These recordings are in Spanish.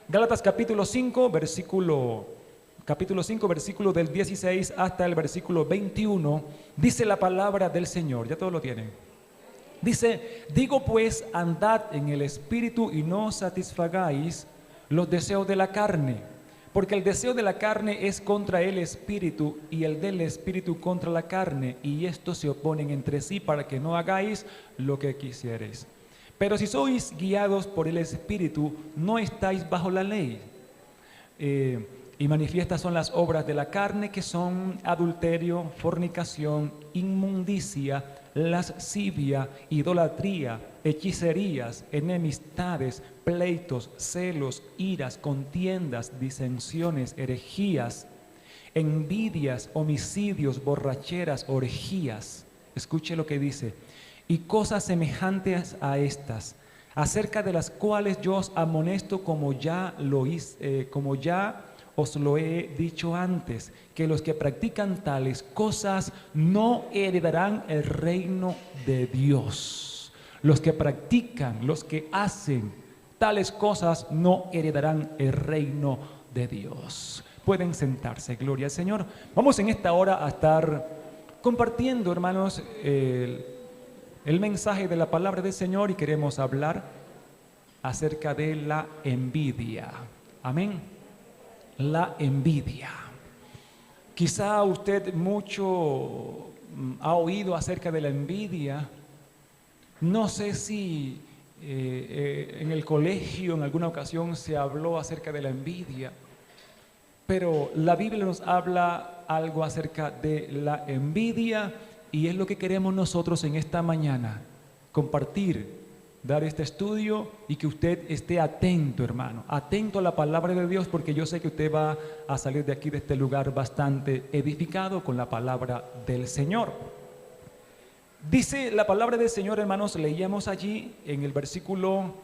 Gálatas capítulo 5, versículo del 16 hasta el versículo 21, dice la palabra del Señor. Ya todos lo tienen. Dice, digo pues, andad en el Espíritu y no satisfagáis los deseos de la carne, porque el deseo de la carne es contra el Espíritu y el del Espíritu contra la carne, y estos se oponen entre sí para que no hagáis lo que quisierais. Pero si sois guiados por el Espíritu, no estáis bajo la ley. Y manifiestas son las obras de la carne, que son adulterio, fornicación, inmundicia, lascivia, idolatría, hechicerías, enemistades, pleitos, celos, iras, contiendas, disensiones, herejías, envidias, homicidios, borracheras, orgías. Escuche lo que dice. Y cosas semejantes a estas, acerca de las cuales yo os amonesto como ya os lo he dicho antes, que los que practican tales cosas no heredarán el reino de Dios. Los que practican, los que hacen tales cosas no heredarán el reino de Dios. Pueden sentarse, gloria al Señor. Vamos en esta hora a estar compartiendo, hermanos, el mensaje de la palabra del Señor, y queremos hablar acerca de la envidia. Amén. La envidia. Quizá usted mucho ha oído acerca de la envidia. No sé si en el colegio en alguna ocasión se habló acerca de la envidia, pero la Biblia nos habla algo acerca de la envidia, y es lo que queremos nosotros en esta mañana compartir, dar este estudio, y que usted esté atento, hermano, atento a la palabra de Dios, porque yo sé que usted va a salir de aquí, de este lugar, bastante edificado con la palabra del Señor. Dice la palabra del Señor, hermanos, leíamos allí en el versículo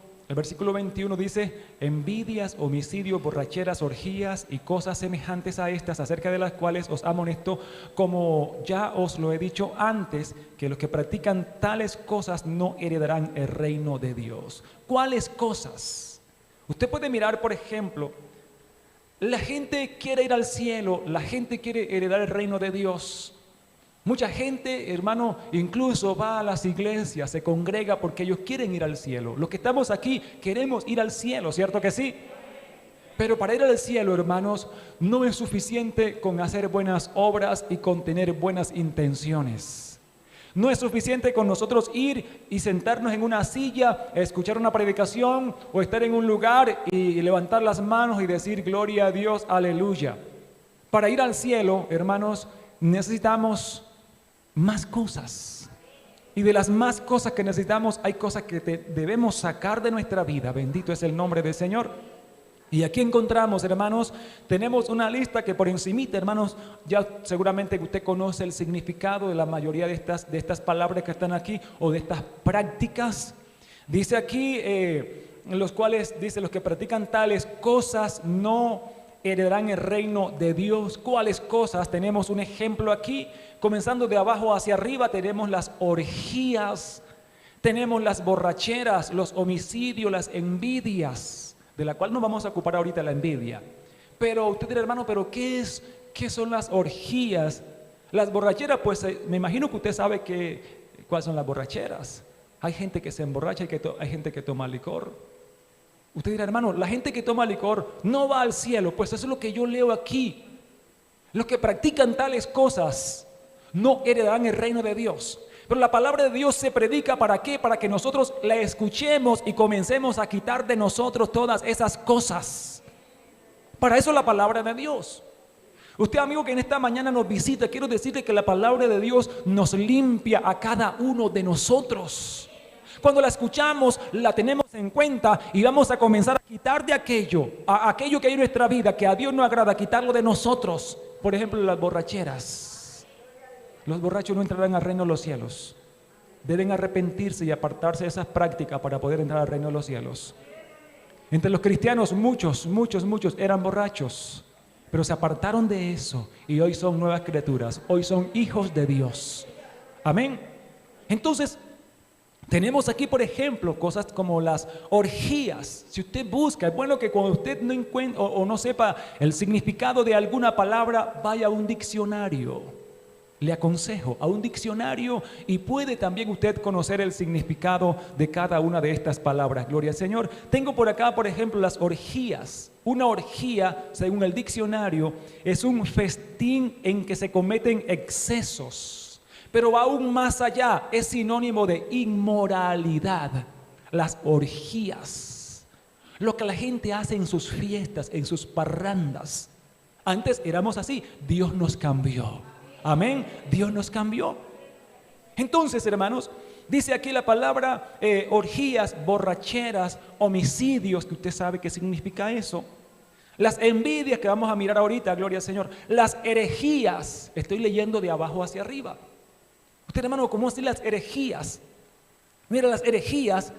21, dice, envidias, homicidios, borracheras, orgías y cosas semejantes a estas, acerca de las cuales os amonesto, como ya os lo he dicho antes, que los que practican tales cosas no heredarán el reino de Dios. ¿Cuáles cosas? Usted puede mirar, por ejemplo, la gente quiere ir al cielo, la gente quiere heredar el reino de Dios. Mucha gente, hermano, incluso va a las iglesias, se congrega porque ellos quieren ir al cielo. Los que estamos aquí queremos ir al cielo, ¿cierto que sí? Pero para ir al cielo, hermanos, no es suficiente con hacer buenas obras y con tener buenas intenciones. No es suficiente con nosotros ir y sentarnos en una silla, escuchar una predicación o estar en un lugar y levantar las manos y decir gloria a Dios, aleluya. Para ir al cielo, hermanos, necesitamos más cosas, y de las más cosas que necesitamos hay cosas que debemos sacar de nuestra vida. Bendito es el nombre del Señor. Y aquí encontramos, hermanos, tenemos una lista que por encimita, hermanos, ya seguramente usted conoce el significado de la mayoría de estas palabras que están aquí, o de estas prácticas. Dice aquí, los cuales dice, los que practican tales cosas no heredarán el reino de Dios. ¿Cuáles cosas? Tenemos un ejemplo aquí. Comenzando de abajo hacia arriba, tenemos las orgías, tenemos las borracheras, los homicidios, las envidias, de la cual nos vamos a ocupar ahorita, la envidia. Pero usted dirá, hermano, ¿pero qué son las orgías? Las borracheras, pues me imagino que usted sabe cuáles son las borracheras. Hay gente que se emborracha y hay gente que toma licor. Usted dirá, hermano, la gente que toma licor no va al cielo. Pues eso es lo que yo leo aquí. Los que practican tales cosas no heredarán el reino de Dios. Pero la palabra de Dios se predica, ¿para qué? Para que nosotros la escuchemos y comencemos a quitar de nosotros todas esas cosas. Para eso es la palabra de Dios. Usted, amigo, que en esta mañana nos visita, quiero decirle que la palabra de Dios nos limpia a cada uno de nosotros. Cuando la escuchamos, la tenemos en cuenta y vamos a comenzar a quitar de aquello que hay en nuestra vida, que a Dios no agrada, quitarlo de nosotros. Por ejemplo, las borracheras. Los borrachos no entrarán al reino de los cielos. Deben arrepentirse y apartarse de esas prácticas para poder entrar al reino de los cielos. Entre los cristianos muchos eran borrachos, pero se apartaron de eso y hoy son nuevas criaturas, hoy son hijos de Dios. Amén. Entonces, Tenemos aquí, por ejemplo, cosas como las orgías. Si usted busca, es bueno que cuando usted no encuentre o no sepa el significado de alguna palabra, vaya a un diccionario. Le aconsejo a un diccionario y puede también usted conocer el significado de cada una de estas palabras. Gloria al Señor. Tengo por acá, por ejemplo, las orgías. Una orgía, según el diccionario, es un festín en que se cometen excesos. Pero va aún más allá, es sinónimo de inmoralidad. Las orgías. Lo que la gente hace en sus fiestas, en sus parrandas. Antes éramos así, Dios nos cambió. Amén, Dios nos cambió. Entonces, hermanos, dice aquí la palabra orgías, borracheras, homicidios, que usted sabe qué significa eso. Las envidias que vamos a mirar ahorita, gloria al Señor. Las herejías, estoy leyendo de abajo hacia arriba. Usted, hermano, ¿cómo así las herejías? Mira, las herejías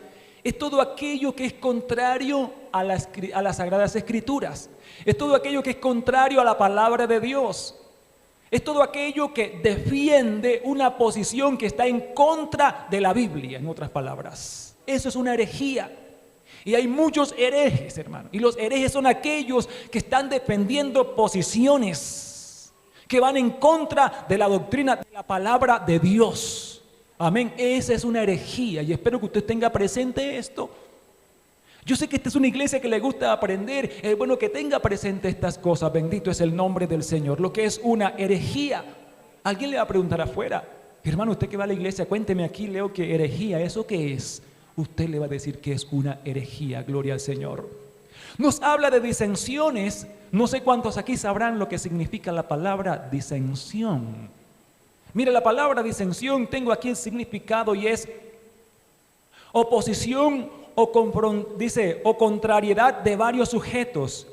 es todo aquello que es contrario a las Sagradas Escrituras. Es todo aquello que es contrario a la palabra de Dios. Es todo aquello que defiende una posición que está en contra de la Biblia, en otras palabras. Eso es una herejía. Y hay muchos herejes, hermano. Y los herejes son aquellos que están defendiendo posiciones que van en contra de la doctrina, de la palabra de Dios. Amén. Esa es una herejía y espero que usted tenga presente esto. Yo sé que esta es una iglesia que le gusta aprender, es bueno que tenga presente estas cosas, bendito es el nombre del Señor, lo que es una herejía. Alguien le va a preguntar afuera, hermano, usted que va a la iglesia, cuénteme aquí, leo que herejía, ¿eso qué es? Usted le va a decir que es una herejía, gloria al Señor. Nos habla de disensiones, no sé cuántos aquí sabrán lo que significa la palabra disensión. Mira, la palabra disensión, tengo aquí el significado y es oposición o contrariedad de varios sujetos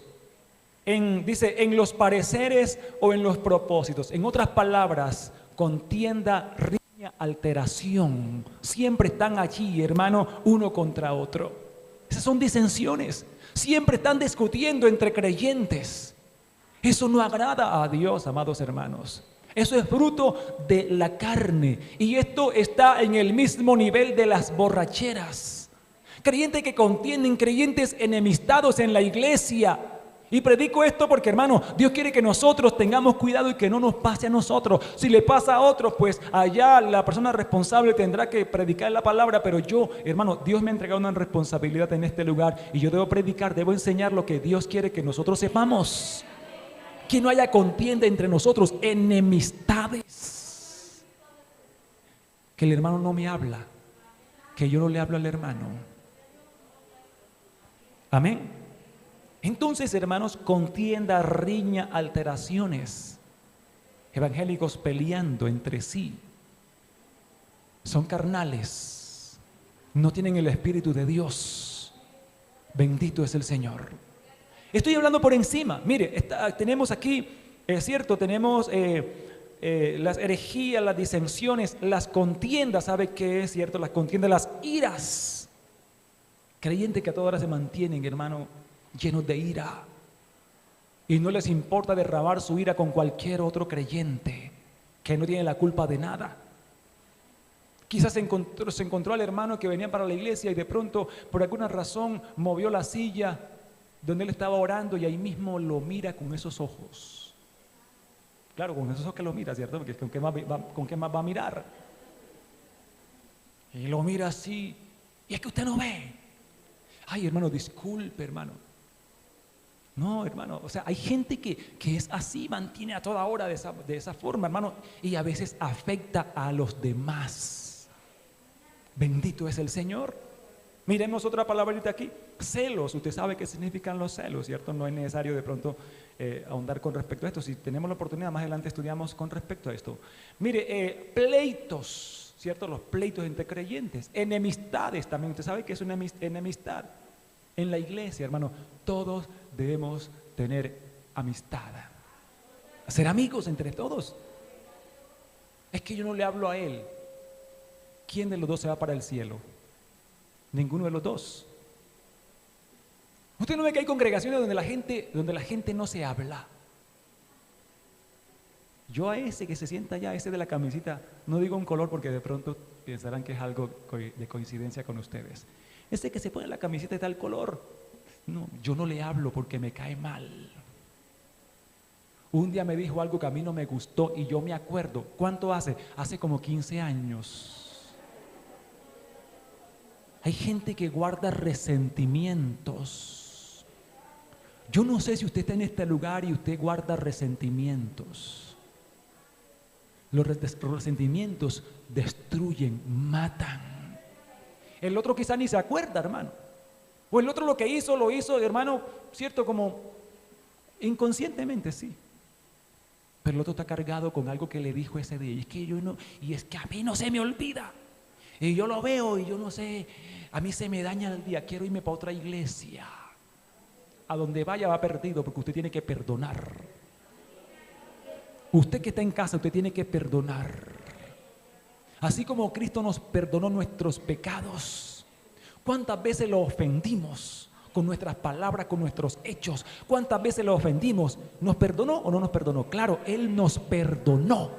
en los pareceres o en los propósitos. En otras palabras, contienda, riña, alteración. Siempre están allí, hermano, uno contra otro. Esas son disensiones. Siempre están discutiendo entre creyentes. Eso no agrada a Dios, amados hermanos. Eso es fruto de la carne. Y esto está en el mismo nivel de las borracheras. Creyentes que contienen, creyentes enemistados en la iglesia. Y predico esto porque, hermano, Dios quiere que nosotros tengamos cuidado y que no nos pase a nosotros. Si le pasa a otros, pues allá la persona responsable tendrá que predicar la palabra. Pero yo, hermano, Dios me ha entregado una responsabilidad en este lugar y yo debo predicar, debo enseñar lo que Dios quiere que nosotros sepamos. Que no haya contienda entre nosotros, enemistades. Que el hermano no me habla, que yo no le hablo al hermano. Amén. Entonces, hermanos, contienda, riña, alteraciones. Evangélicos peleando entre sí. Son carnales. No tienen el Espíritu de Dios. Bendito es el Señor. Estoy hablando por encima. Mire, tenemos aquí, es cierto, tenemos las herejías, las disensiones, las contiendas. ¿Sabe qué es cierto? Las contiendas, las iras. Creyentes que a toda hora se mantienen, hermano, llenos de ira. Y no les importa derramar su ira con cualquier otro creyente que no tiene la culpa de nada. Quizás se encontró al hermano que venía para la iglesia y de pronto, por alguna razón, movió la silla donde él estaba orando y ahí mismo lo mira con esos ojos. Claro, con esos ojos que lo mira, ¿cierto? Porque ¿con qué más va a mirar? Y lo mira así. Y es que usted no ve. Ay, hermano, disculpe, hermano. No, hermano, o sea, hay gente que es así, mantiene a toda hora de esa forma, hermano, y a veces afecta a los demás. Bendito es el Señor. Miremos otra palabrita aquí, celos. Usted sabe qué significan los celos, ¿cierto? No es necesario de pronto ahondar con respecto a esto. Si tenemos la oportunidad, más adelante estudiamos con respecto a esto. Mire, pleitos. ¿Cierto? Los pleitos entre creyentes, enemistades también. Usted sabe que es una enemistad en la iglesia, hermano. Todos debemos tener amistad, ser amigos entre todos. Es que yo no le hablo a él. ¿Quién de los dos se va para el cielo? Ninguno de los dos. Usted no ve que hay congregaciones donde la gente no se habla. Yo a ese que se sienta allá, ese de la camisita, no digo un color porque de pronto pensarán que es algo de coincidencia con ustedes. Ese que se pone la camiseta de tal color, no, yo no le hablo porque me cae mal. Un día me dijo algo que a mí no me gustó y yo me acuerdo. ¿Cuánto hace? Hace como 15 años. Hay gente que guarda resentimientos. Yo no sé si usted está en este lugar y usted guarda resentimientos. Los resentimientos destruyen, matan. El otro quizá ni se acuerda, hermano. O el otro lo hizo, hermano, cierto, como inconscientemente, sí. Pero el otro está cargado con algo que le dijo ese día. Y es que a mí no se me olvida. Y yo lo veo y yo no sé, a mí se me daña el día, quiero irme para otra iglesia. A donde vaya va perdido porque usted tiene que perdonar. Usted que está en casa, usted tiene que perdonar. Así como Cristo nos perdonó nuestros pecados, ¿cuántas veces lo ofendimos con nuestras palabras, con nuestros hechos? ¿Cuántas veces lo ofendimos? ¿Nos perdonó o no nos perdonó? Claro, Él nos perdonó.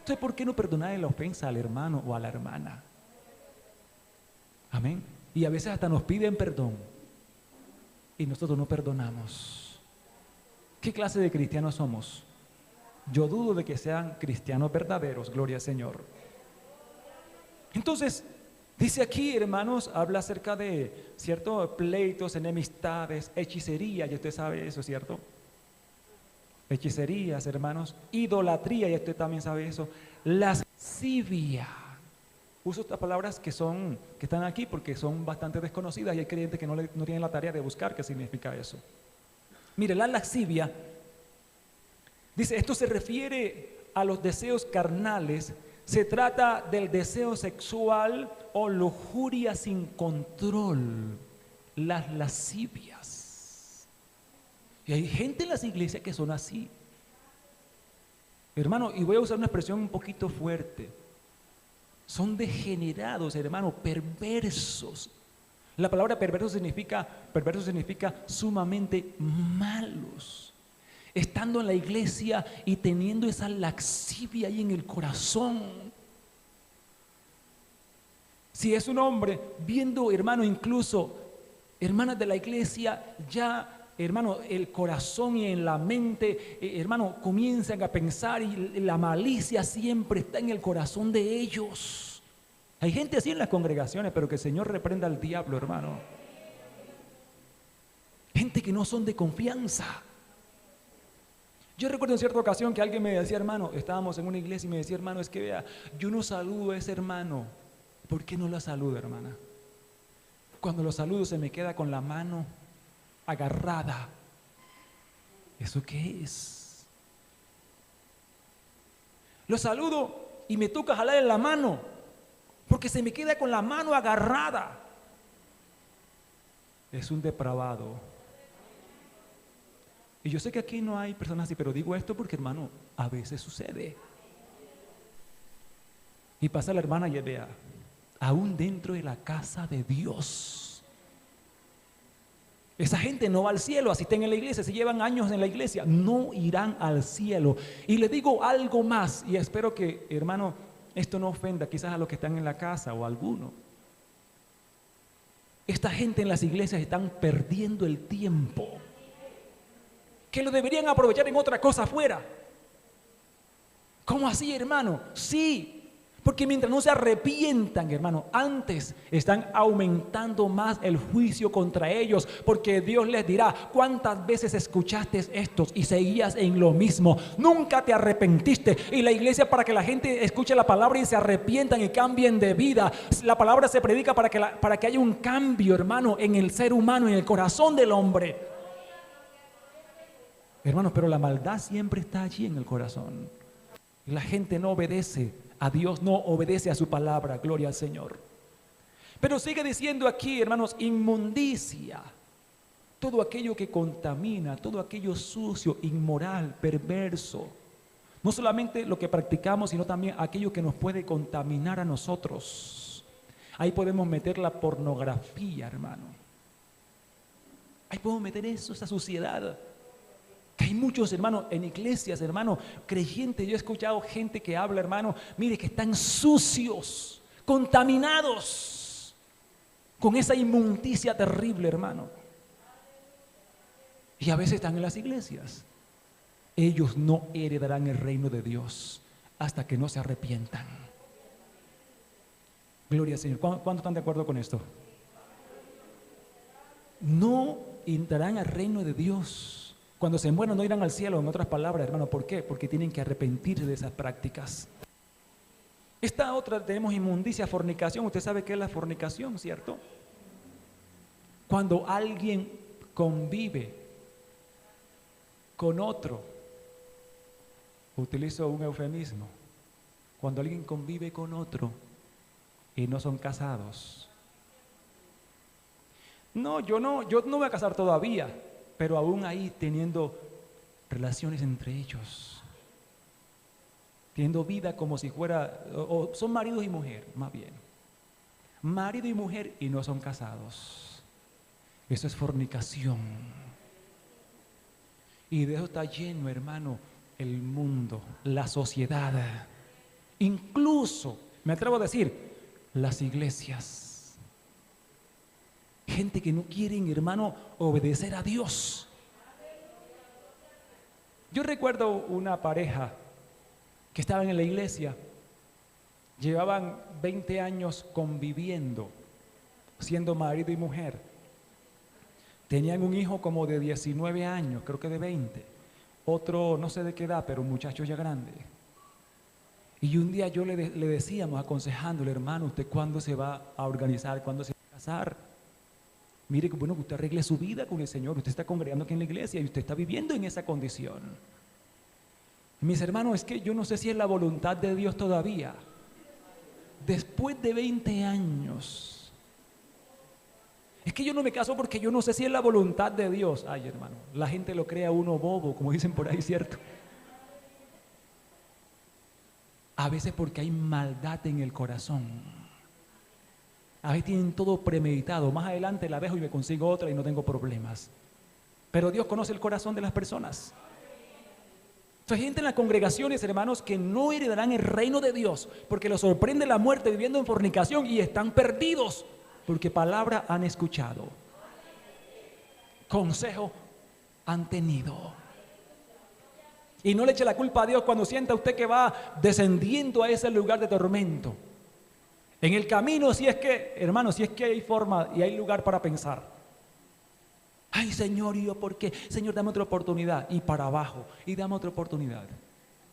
Entonces, ¿por qué no perdonar la ofensa al hermano o a la hermana? Amén. Y a veces hasta nos piden perdón y nosotros no perdonamos. ¿Qué clase de cristianos somos? Yo dudo de que sean cristianos verdaderos, gloria al Señor. Entonces, dice aquí, hermanos, habla acerca de, ¿cierto? Pleitos, enemistades, hechicería, y usted sabe eso, ¿cierto? Hechicerías, hermanos, idolatría, y usted también sabe eso. Lascivia. Uso estas palabras que están aquí porque son bastante desconocidas y hay creyentes que no tienen la tarea de buscar qué significa eso. Mire, la lascivia, dice, esto se refiere a los deseos carnales. Se trata del deseo sexual o lujuria sin control, las lascivias. Y hay gente en las iglesias que son así. Hermano, y voy a usar una expresión un poquito fuerte. Son degenerados, hermano, perversos. La palabra perverso significa sumamente malos. Estando en la iglesia y teniendo esa lascivia ahí en el corazón. Si es un hombre viendo, hermano, incluso hermanas de la iglesia, ya, hermano, el corazón y en la mente, hermano, comienzan a pensar y la malicia siempre está en el corazón de ellos. Hay gente así en las congregaciones, pero que el Señor reprenda al diablo, hermano. Gente que no son de confianza. Yo recuerdo en cierta ocasión que alguien me decía, hermano, estábamos en una iglesia y me decía, hermano, es que vea, yo no saludo a ese hermano. ¿Por qué no la saludo, hermana? Cuando lo saludo se me queda con la mano agarrada. ¿Eso qué es? Lo saludo y me toca jalar en la mano porque se me queda con la mano agarrada. Es un depravado. Y yo sé que aquí no hay personas así, pero digo esto porque, hermano, a veces sucede. Y pasa la hermana y vea, aún dentro de la casa de Dios. Esa gente no va al cielo, así estén en la iglesia, si llevan años en la iglesia, no irán al cielo. Y le digo algo más, y espero que, hermano, esto no ofenda quizás a los que están en la casa o a alguno. Esta gente en las iglesias están perdiendo el tiempo, que lo deberían aprovechar en otra cosa afuera. ¿Cómo así, hermano? Sí. Porque mientras no se arrepientan, hermano, antes están aumentando más el juicio contra ellos, porque Dios les dirá, ¿cuántas veces escuchaste esto y seguías en lo mismo? Nunca te arrepentiste. Y la iglesia, para que la gente escuche la palabra y se arrepientan y cambien de vida, la palabra se predica para que haya un cambio, hermano, en el ser humano, en el corazón del hombre. Hermanos, pero la maldad siempre está allí en el corazón. La gente no obedece a Dios, no obedece a su palabra, gloria al Señor. Pero sigue diciendo aquí, hermanos, inmundicia, todo aquello que contamina, todo aquello sucio, inmoral, perverso. No solamente lo que practicamos, sino también aquello que nos puede contaminar a nosotros. Ahí podemos meter la pornografía, hermano. Ahí podemos meter eso, esa suciedad. Que hay muchos, hermanos, en iglesias, hermano, creyentes. Yo he escuchado gente que habla, hermano, mire, que están sucios, contaminados con esa inmundicia terrible, hermano. Y a veces están en las iglesias. Ellos no heredarán el reino de Dios hasta que no se arrepientan. Gloria al Señor. ¿Cuántos están de acuerdo con esto? No entrarán al reino de Dios. Cuando se mueran no irán al cielo, en otras palabras, hermano. ¿Por qué? Porque tienen que arrepentirse de esas prácticas. Esta otra, tenemos inmundicia, fornicación. Usted sabe qué es la fornicación, ¿cierto? Cuando alguien convive con otro, utilizo un eufemismo, cuando alguien convive con otro y no son casados. No, yo no voy a casar todavía, pero aún ahí teniendo relaciones entre ellos, teniendo vida como si fuera, o son marido y mujer, más bien, marido y mujer y no son casados. Eso es fornicación. Y de eso está lleno, hermano, el mundo, la sociedad, incluso, me atrevo a decir, las iglesias. Gente que no quieren, hermano, obedecer a Dios. Yo recuerdo una pareja que estaban en la iglesia, llevaban 20 años conviviendo, siendo marido y mujer. Tenían un hijo como de 19 años, creo que de 20. Otro no sé de qué edad, pero un muchacho ya grande. Y un día yo le decíamos, aconsejándole, hermano, ¿usted cuándo se va a organizar? ¿Cuándo se va a casar? Mire, bueno, que usted arregle su vida con el Señor. Usted está congregando aquí en la iglesia y usted está viviendo en esa condición. Mis hermanos, es que yo no sé si es la voluntad de Dios todavía. Después de 20 años... Es que yo no me caso porque yo no sé si es la voluntad de Dios. Ay, hermano, la gente lo cree a uno bobo, como dicen por ahí, ¿cierto? A veces porque hay maldad en el corazón. A veces tienen todo premeditado. Más adelante la dejo y me consigo otra y no tengo problemas. Pero Dios conoce el corazón de las personas. Hay gente en las congregaciones, hermanos, que no heredarán el reino de Dios porque los sorprende la muerte viviendo en fornicación y están perdidos. Porque palabra han escuchado, consejo han tenido. Y no le eche la culpa a Dios cuando sienta usted que va descendiendo a ese lugar de tormento. En el camino, si es que, hermano, si es que hay forma y hay lugar para pensar. Ay, Señor, ¿y yo por qué? Señor, dame otra oportunidad. Y para abajo, y dame otra oportunidad.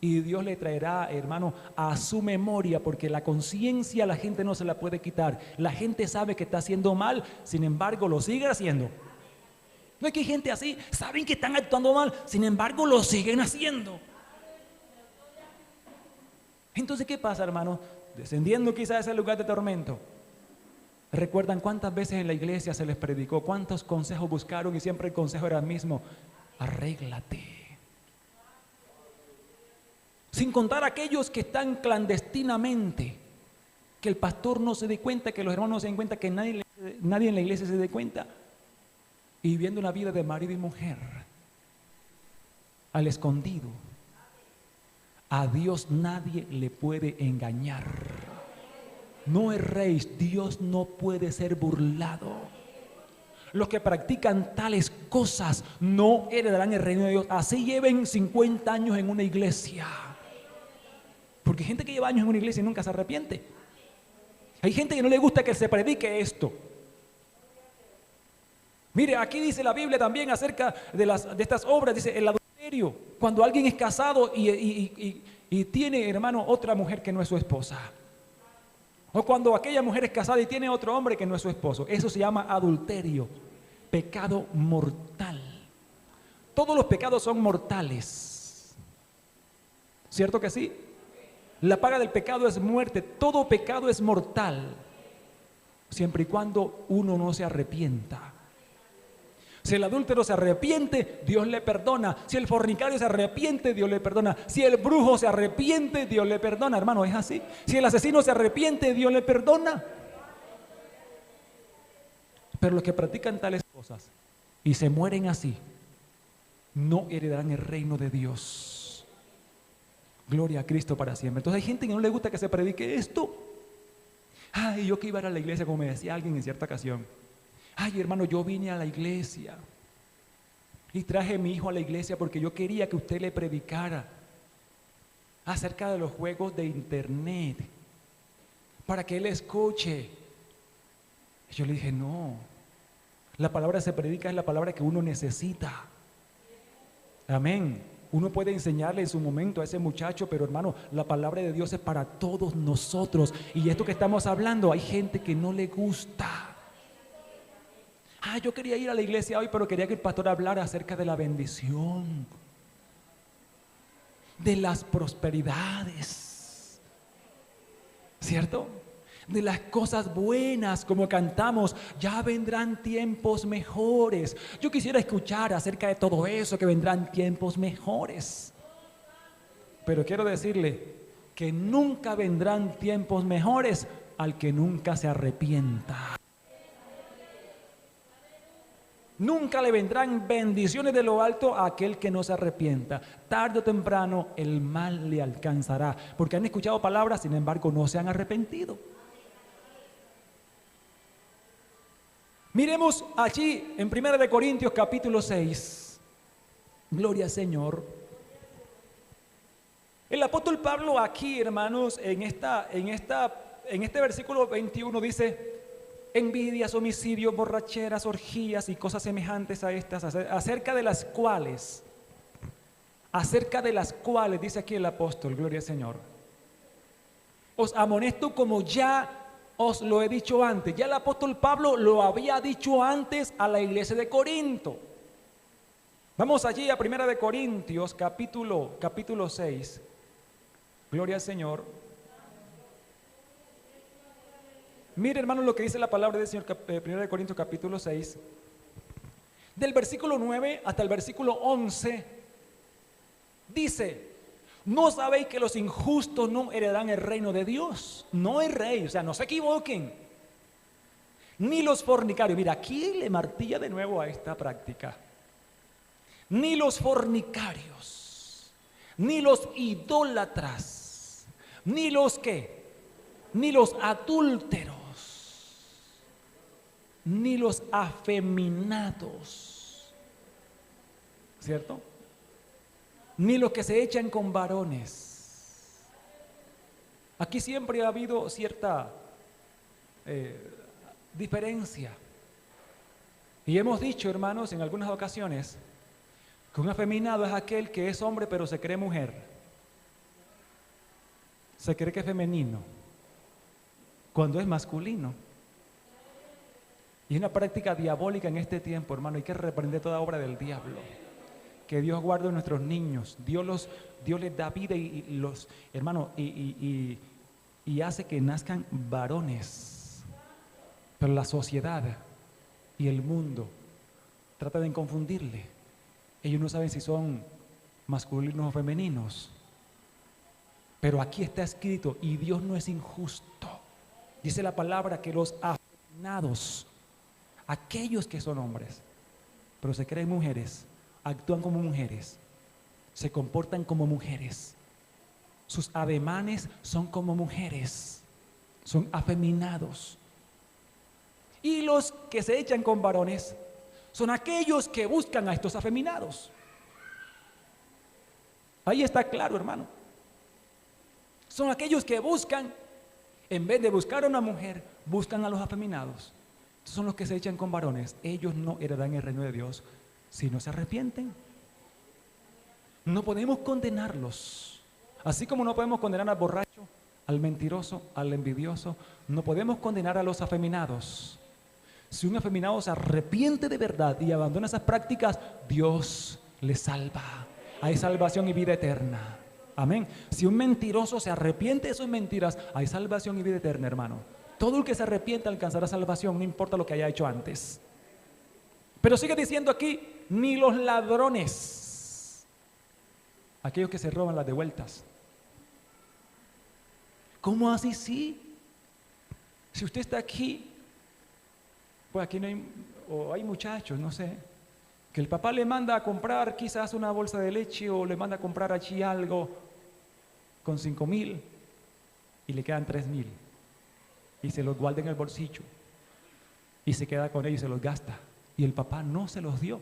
Y Dios le traerá, hermano, a su memoria, porque la conciencia la gente no se la puede quitar. La gente sabe que está haciendo mal, sin embargo lo sigue haciendo. No es que hay gente así, saben que están actuando mal, sin embargo lo siguen haciendo. Entonces, ¿qué pasa, hermano? Descendiendo quizás a ese lugar de tormento. ¿Recuerdan cuántas veces en la iglesia se les predicó? ¿Cuántos consejos buscaron? Y siempre el consejo era el mismo: arréglate. Sin contar aquellos que están clandestinamente, que el pastor no se dé cuenta, que los hermanos no se den cuenta, que nadie en la iglesia se dé cuenta, y viviendo una vida de marido y mujer, al escondido. A Dios nadie le puede engañar. No erréis, Dios no puede ser burlado. Los que practican tales cosas no heredarán el reino de Dios. Así lleven 50 años en una iglesia. Porque hay gente que lleva años en una iglesia y nunca se arrepiente. Hay gente que no le gusta que se predique esto. Mire, aquí dice la Biblia también acerca de estas obras, dice el adulterio. Cuando alguien es casado y tiene, hermano, otra mujer que no es su esposa. O cuando aquella mujer es casada y tiene otro hombre que no es su esposo. Eso se llama adulterio, pecado mortal. Todos los pecados son mortales. ¿Cierto que sí? La paga del pecado es muerte. Todo pecado es mortal, siempre y cuando uno no se arrepienta. Si el adúltero se arrepiente, Dios le perdona. Si el fornicario se arrepiente, Dios le perdona. Si el brujo se arrepiente, Dios le perdona. Hermano, es así. Si el asesino se arrepiente, Dios le perdona. Pero los que practican tales cosas y se mueren así, no heredarán el reino de Dios. Gloria a Cristo para siempre. Entonces hay gente que no le gusta que se predique esto. Ay, yo que iba a ir a la iglesia, como me decía alguien en cierta ocasión. Ay, hermano, yo vine a la iglesia y traje a mi hijo a la iglesia porque yo quería que usted le predicara acerca de los juegos de internet, para que él escuche. Y yo le dije, no, la palabra se predica es la palabra que uno necesita. Amén. Uno puede enseñarle en su momento a ese muchacho, pero hermano, la palabra de Dios es para todos nosotros. Y esto que estamos hablando, hay gente que no le gusta. Ah, yo quería ir a la iglesia hoy, pero quería que el pastor hablara acerca de la bendición, de las prosperidades, ¿cierto? De las cosas buenas, como cantamos, ya vendrán tiempos mejores. Yo quisiera escuchar acerca de todo eso, que vendrán tiempos mejores. Pero quiero decirle que nunca vendrán tiempos mejores al que nunca se arrepienta. Nunca le vendrán bendiciones de lo alto a aquel que no se arrepienta. Tarde o temprano el mal le alcanzará, porque han escuchado palabras, sin embargo no se han arrepentido. Miremos allí en 1 Corintios capítulo 6. Gloria al Señor. El apóstol Pablo aquí, hermanos, en este versículo 21 dice: envidias, homicidios, borracheras, orgías y cosas semejantes a estas, acerca de las cuales dice aquí el apóstol, gloria al Señor, os amonesto como ya os lo he dicho antes. Ya el apóstol Pablo lo había dicho antes a la iglesia de Corinto. Vamos allí a 1 Corintios capítulo 6. Gloria al Señor. Mire, hermano, lo que dice la palabra del Señor, 1 Corintios capítulo 6, del versículo 9 hasta el versículo 11, dice: ¿no sabéis que los injustos no heredarán el reino de Dios? No el rey, o sea, no se equivoquen. Ni los fornicarios. Mira, aquí le martilla de nuevo a esta práctica. Ni los fornicarios, ni los idólatras, ni los ¿qué? Ni los adúlteros, ni los afeminados, ¿cierto? Ni los que se echan con varones. Aquí siempre ha habido cierta diferencia. Y hemos dicho, hermanos, en algunas ocasiones, que un afeminado es aquel que es hombre pero se cree mujer. Se cree que es femenino, cuando es masculino. Y es una práctica diabólica en este tiempo, hermano. Hay que reprender toda obra del diablo. Que Dios guarde a nuestros niños. Dios les da vida y los, hermano, y hace que nazcan varones. Pero la sociedad y el mundo tratan de confundirle. Ellos no saben si son masculinos o femeninos. Pero aquí está escrito, y Dios no es injusto. Dice la palabra que los afeminados, aquellos que son hombres, pero se creen mujeres, actúan como mujeres, se comportan como mujeres, sus ademanes son como mujeres, son afeminados. Y los que se echan con varones son aquellos que buscan a estos afeminados. Ahí está claro, hermano. Son aquellos que buscan, en vez de buscar a una mujer, buscan a los afeminados. Estos son los que se echan con varones. Ellos no heredarán el reino de Dios si no se arrepienten. No podemos condenarlos. Así como no podemos condenar al borracho, al mentiroso, al envidioso, no podemos condenar a los afeminados. Si un afeminado se arrepiente de verdad y abandona esas prácticas, Dios le salva. Hay salvación y vida eterna. Amén. Si un mentiroso se arrepiente de sus mentiras, hay salvación y vida eterna, hermano. Todo el que se arrepiente alcanzará salvación, no importa lo que haya hecho antes. Pero sigue diciendo aquí, ni los ladrones, aquellos que se roban las devueltas. ¿Cómo así? Sí. Si usted está aquí, pues aquí no hay, o hay muchachos, no sé, Que el papá le manda a comprar quizás una bolsa de leche o le manda a comprar allí algo con 5.000 y le quedan 3.000 y se los guarda en el bolsillo y se queda con ellos y se los gasta y el papá no se los dio.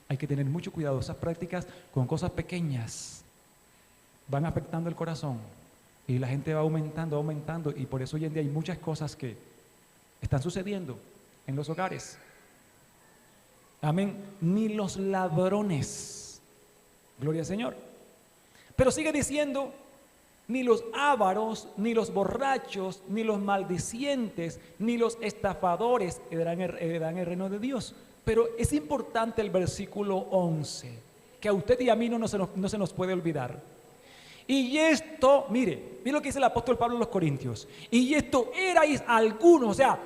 Hay que tener mucho cuidado. Esas prácticas con cosas pequeñas van afectando el corazón y la gente va aumentando y por eso hoy en día hay muchas cosas que están sucediendo en los hogares. Amén. Ni los ladrones, gloria al Señor. Pero sigue diciendo, ni los ávaros, ni los borrachos, ni los maldicientes, ni los estafadores heredarán el reino de Dios. Pero es importante el versículo 11, que a usted y a mí no se nos puede olvidar. Y esto, mire lo que dice el apóstol Pablo a los Corintios. Y esto erais algunos, o sea,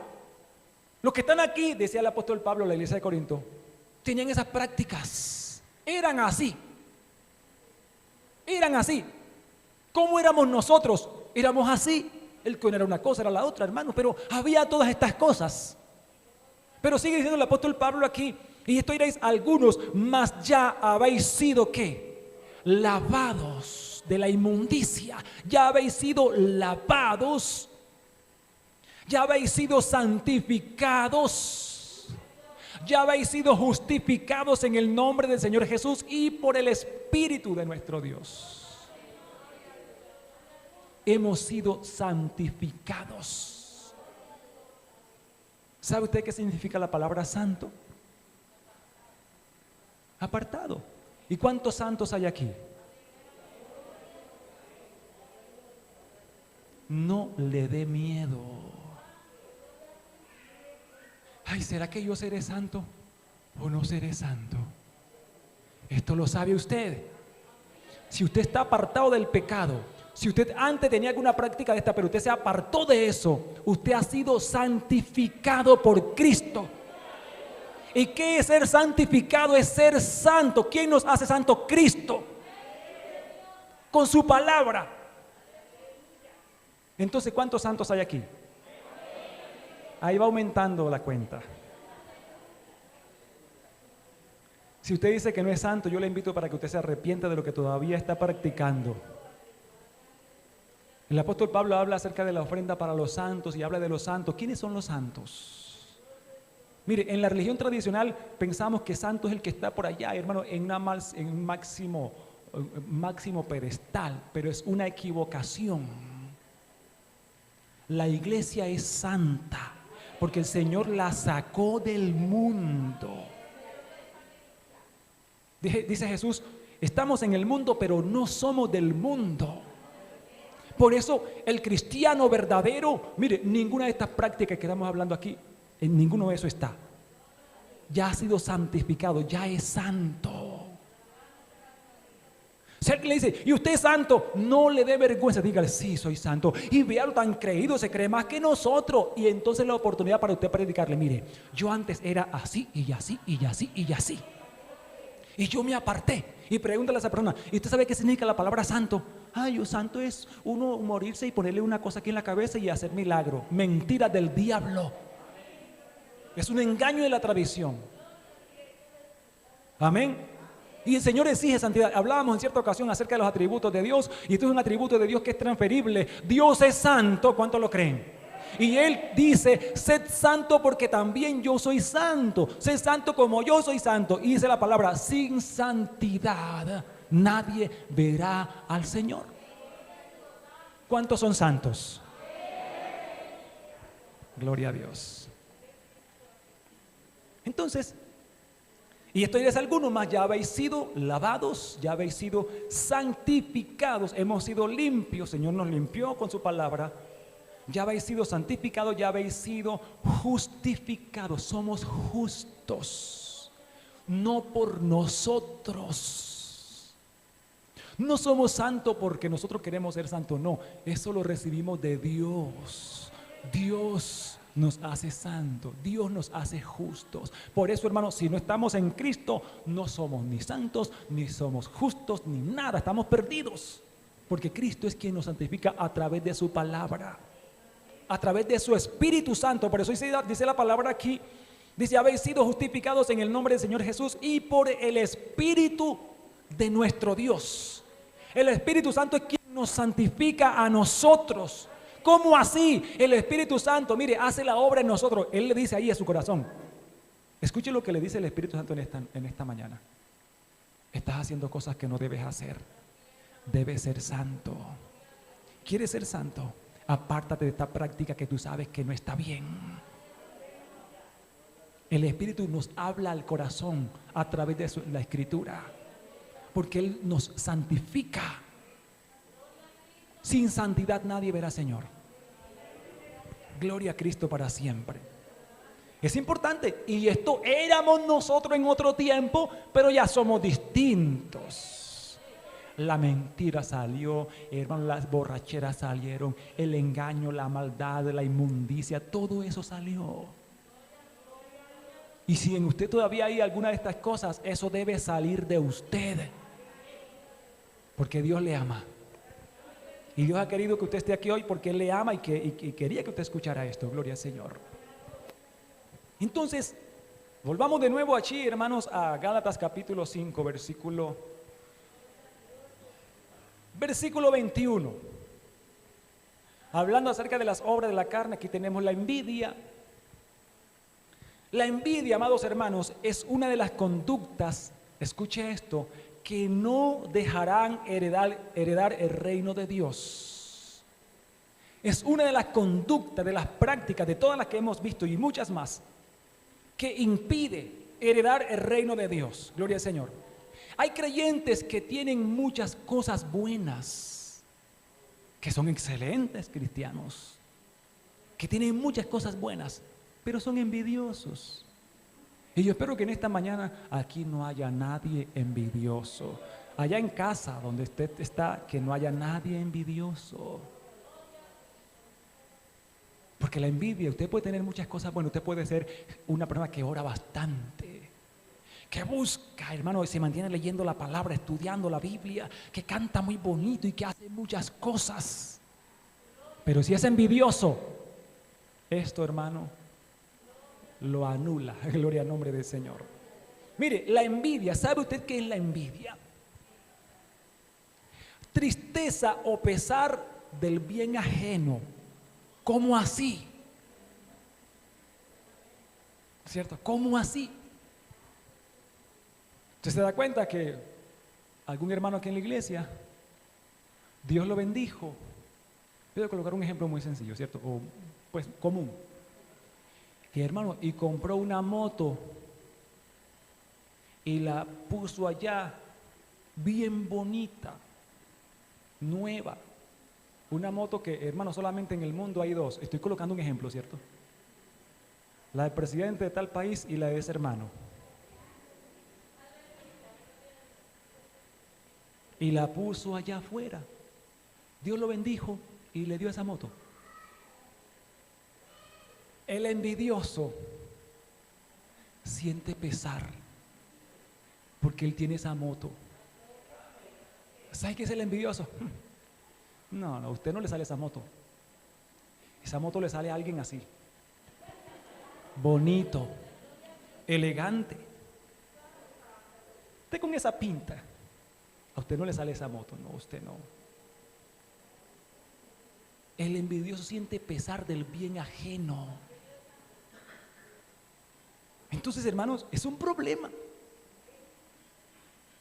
los que están aquí, decía el apóstol Pablo a la iglesia de Corinto, tenían esas prácticas, eran así. ¿Cómo éramos nosotros? Éramos así. El que no era una cosa, era la otra, hermano, pero había todas estas cosas. Pero sigue diciendo el apóstol Pablo aquí, y esto iréis algunos, mas ya habéis sido ¿qué? Lavados de la inmundicia, ya habéis sido lavados, ya habéis sido santificados, ya habéis sido justificados en el nombre del Señor Jesús y por el Espíritu de nuestro Dios. Hemos sido santificados. ¿Sabe usted qué significa la palabra santo? Apartado. ¿Y cuántos santos hay aquí? No le dé miedo. Ay, ¿será que yo seré santo o no seré santo? Esto lo sabe usted. Si usted está apartado del pecado, si usted antes tenía alguna práctica de esta, pero usted se apartó de eso, usted ha sido santificado por Cristo. ¿Y qué es ser santificado? Es ser santo. ¿Quién nos hace santo? Cristo. Con su palabra. Entonces, ¿cuántos santos hay aquí? Ahí va aumentando la cuenta. Si usted dice que no es santo, yo le invito para que usted se arrepienta de lo que todavía está practicando. El apóstol Pablo habla acerca de la ofrenda para los santos y habla de los santos. ¿Quiénes son los santos? Mire, en la religión tradicional pensamos que santo es el que está por allá, hermano, en un máximo pedestal, pero es una equivocación. La iglesia es santa porque el Señor la sacó del mundo. Dice Jesús, estamos en el mundo, pero no somos del mundo. Por eso el cristiano verdadero, mire, ninguna de estas prácticas que estamos hablando aquí, en ninguno de eso está. Ya ha sido santificado, ya es santo. Si alguien le dice, ¿y usted es santo? No le dé vergüenza, dígale, sí, soy santo. Y véalo tan creído, se cree más que nosotros. Y entonces la oportunidad para usted predicarle, mire, yo antes era así y así y así y así. Y yo me aparté. Y pregúntale a esa persona, ¿y usted sabe qué significa la palabra santo? Ay, santo es uno morirse y ponerle una cosa aquí en la cabeza y hacer milagro. Mentira del diablo. Es un engaño de la tradición. Amén. Y el Señor exige santidad. Hablábamos en cierta ocasión acerca de los atributos de Dios. Y esto es un atributo de Dios que es transferible. Dios es santo. ¿Cuántos lo creen? Y Él dice, sed santo porque también yo soy santo. Sed santo como yo soy santo. Y dice la palabra, sin santidad nadie verá al Señor. ¿Cuántos son santos? Gloria a Dios. Entonces, y esto es alguno más, ya habéis sido lavados, ya habéis sido santificados, hemos sido limpios, Señor nos limpió con su palabra, ya habéis sido santificados, ya habéis sido justificados, somos justos, no por nosotros, no somos santos porque nosotros queremos ser santos, no, eso lo recibimos de Dios, Dios nos hace santos, Dios nos hace justos. Por eso, hermanos, si no estamos en Cristo, no somos ni santos, ni somos justos, ni nada, estamos perdidos. Porque Cristo es quien nos santifica a través de su palabra, a través de su Espíritu Santo. Por eso dice la palabra aquí Dice, habéis sido justificados en el nombre del Señor Jesús y por el Espíritu de nuestro Dios. El Espíritu Santo es quien nos santifica a nosotros. ¿Cómo así? El Espíritu Santo, mire, hace la obra en nosotros. Él le dice ahí a su corazón. Escuche lo que le dice el Espíritu Santo en esta mañana. Estás haciendo cosas que no debes hacer. Debes ser santo. ¿Quieres ser santo? Apártate de esta práctica que tú sabes que no está bien. El Espíritu nos habla al corazón a través de la Escritura, porque Él nos santifica. Sin santidad nadie verá al Señor. Gloria a Cristo para siempre. Es importante, y esto éramos nosotros en otro tiempo, pero ya somos distintos. La mentira salió, hermano, las borracheras salieron, el engaño, la maldad, la inmundicia, todo eso salió. Y si en usted todavía hay alguna de estas cosas, eso debe salir de usted, porque Dios le ama. Y Dios ha querido que usted esté aquí hoy porque Él le ama y quería que usted escuchara esto. Gloria al Señor. Entonces, volvamos de nuevo allí, hermanos, a Gálatas capítulo 5, versículo 21. Hablando acerca de las obras de la carne, aquí tenemos la envidia. La envidia, amados hermanos, es una de las conductas, escuche esto, que no dejarán heredar el reino de Dios. Es una de las conductas, de las prácticas, de todas las que hemos visto y muchas más, que impide heredar el reino de Dios. Gloria al Señor. Hay creyentes que tienen muchas cosas buenas, que son excelentes cristianos, que tienen muchas cosas buenas, pero son envidiosos. Y yo espero que en esta mañana aquí no haya nadie envidioso. Allá en casa donde usted está, que no haya nadie envidioso. Porque la envidia, usted puede tener muchas cosas buenas, usted puede ser una persona que ora bastante, que busca, hermano, y se mantiene leyendo la palabra, estudiando la Biblia, que canta muy bonito y que hace muchas cosas. Pero si es envidioso, esto, hermano, lo anula. Gloria al nombre del Señor. Mire, la envidia, ¿sabe usted qué es la envidia? Tristeza o pesar del bien ajeno. ¿Cómo así? ¿Cierto? ¿Cómo así? Usted se da cuenta que algún hermano aquí en la iglesia, Dios lo bendijo. Voy a colocar un ejemplo muy sencillo, ¿cierto? O pues común. Y hermano, y compró una moto y la puso allá bien bonita, nueva. Una moto que, hermano, solamente en el mundo hay dos. Estoy colocando un ejemplo, ¿cierto? La del presidente de tal país y la de ese hermano. Y la puso allá afuera. Dios lo bendijo y le dio esa moto. El envidioso siente pesar porque él tiene esa moto. ¿Sabe qué es el envidioso? No, a usted no le sale esa moto. Esa moto le sale a alguien así, bonito, elegante. Usted con esa pinta, a usted no le sale esa moto, no, usted no. El envidioso siente pesar del bien ajeno. Entonces, hermanos, es un problema.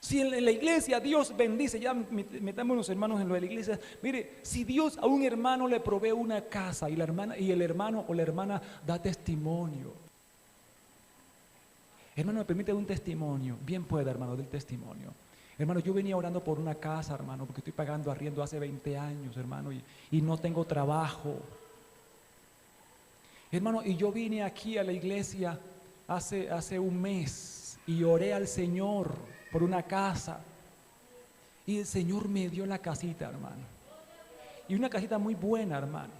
Si en la iglesia Dios bendice, ya metámonos, hermanos, en lo de la iglesia. Mire, si Dios a un hermano le provee una casa y el hermano o la hermana da testimonio. Hermano, me permite un testimonio. Bien pueda, hermano, del testimonio. Hermano, yo venía orando por una casa, hermano, porque estoy pagando arriendo hace 20 años, hermano, y no tengo trabajo. Hermano, y yo vine aquí a la iglesia hace un mes y oré al Señor por una casa. Y el Señor me dio la casita, hermano. Y una casita muy buena, hermano.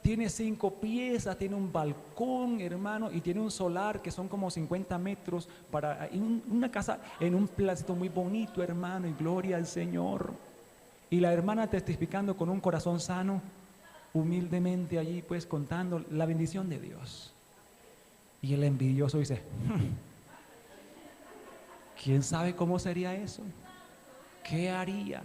Tiene 5 piezas, tiene un balcón, hermano, y tiene un solar que son como 50 metros para una casa en un placito muy bonito, hermano, y gloria al Señor. Y la hermana testificando con un corazón sano, humildemente allí, pues contando la bendición de Dios. Y el envidioso dice, ¿quién sabe cómo sería eso? ¿Qué haría?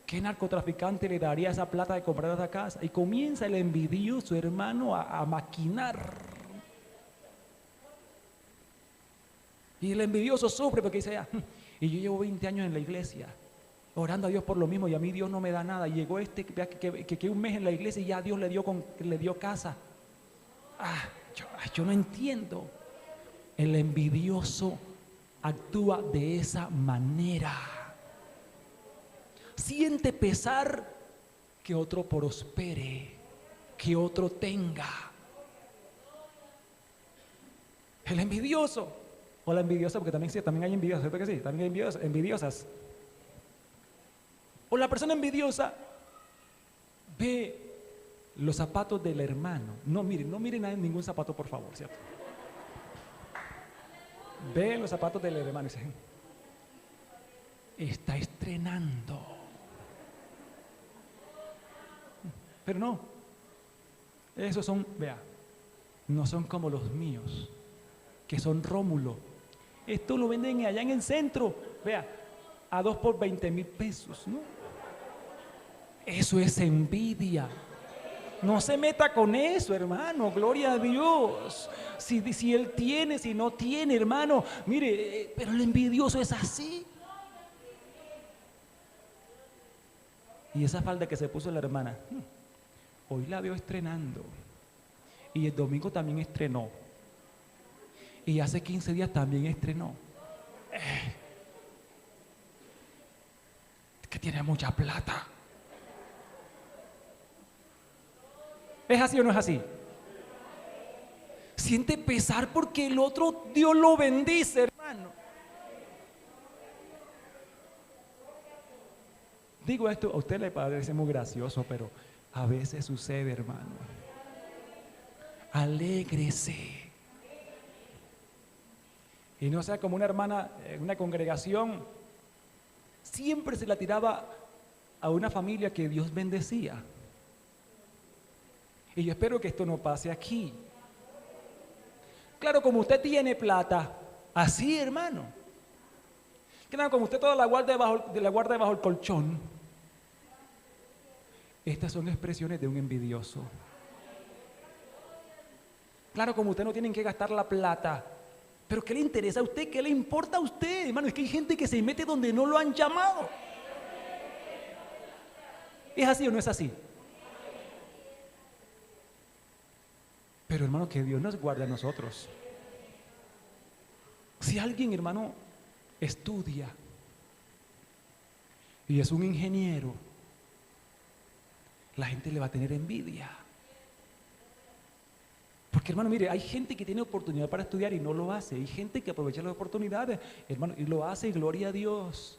¿Qué narcotraficante le daría esa plata de comprar esa casa? Y comienza el envidioso, hermano, a maquinar. Y el envidioso sufre porque dice, y yo llevo 20 años en la iglesia, orando a Dios por lo mismo, y a mí Dios no me da nada. Y llegó que un mes en la iglesia y ya Dios le dio casa. Yo no entiendo. El envidioso actúa de esa manera. Siente pesar que otro prospere, que otro tenga. El envidioso o la envidiosa, porque también hay envidiosas, ¿cierto que sí? También hay envidiosas. O la persona envidiosa ve los zapatos del hermano. No miren a ningún zapato, por favor, ¿cierto? Ve los zapatos del hermano y dice, está estrenando. Pero no, esos son, vea, no son como los míos, que son Rómulo. Esto lo venden allá en el centro, vea, a 2 por 20,000 pesos, ¿no? Eso es envidia. No se meta con eso, hermano, gloria a Dios. Si él tiene, si no tiene, hermano, mire, pero el envidioso es así. Y esa falda que se puso la hermana, hoy la veo estrenando. Y el domingo también estrenó. Y hace 15 días también estrenó. Que tiene mucha plata. ¿Es así o no es así? Siente pesar porque el otro Dios lo bendice, hermano. Digo esto, a usted le parece muy gracioso, pero a veces sucede, hermano. Alégrese. Y no sea como una hermana en una congregación, siempre se la tiraba a una familia que Dios bendecía. Y yo espero que esto no pase aquí. Claro, como usted tiene plata, así, hermano. Claro, como usted toda la guarda debajo el colchón. Estas son expresiones de un envidioso. Claro, como usted no tiene que gastar la plata. Pero ¿qué le interesa a usted? ¿Qué le importa a usted, hermano? Es que hay gente que se mete donde no lo han llamado. ¿Es así o no es así? Pero hermano, que Dios nos guarde a nosotros. Si alguien, hermano, estudia y es un ingeniero, la gente le va a tener envidia. Porque hermano, mire, hay gente que tiene oportunidad para estudiar y no lo hace. Hay gente que aprovecha las oportunidades, hermano, y lo hace, y gloria a Dios.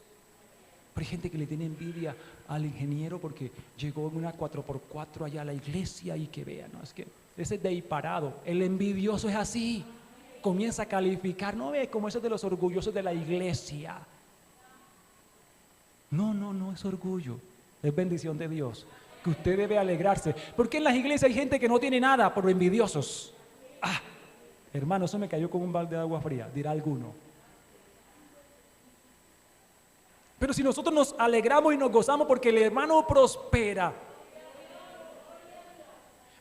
Pero hay gente que le tiene envidia al ingeniero porque llegó en una 4x4 allá a la iglesia y que vea, no, es que ese es de ahí parado. El envidioso es así. Comienza a calificar, no ve como esos de los orgullosos de la iglesia. No es orgullo, es bendición de Dios. Que usted debe alegrarse. Porque en las iglesias hay gente que no tiene nada por envidiosos. Hermano, eso me cayó como un balde de agua fría, dirá alguno. Pero si nosotros nos alegramos y nos gozamos porque el hermano prospera.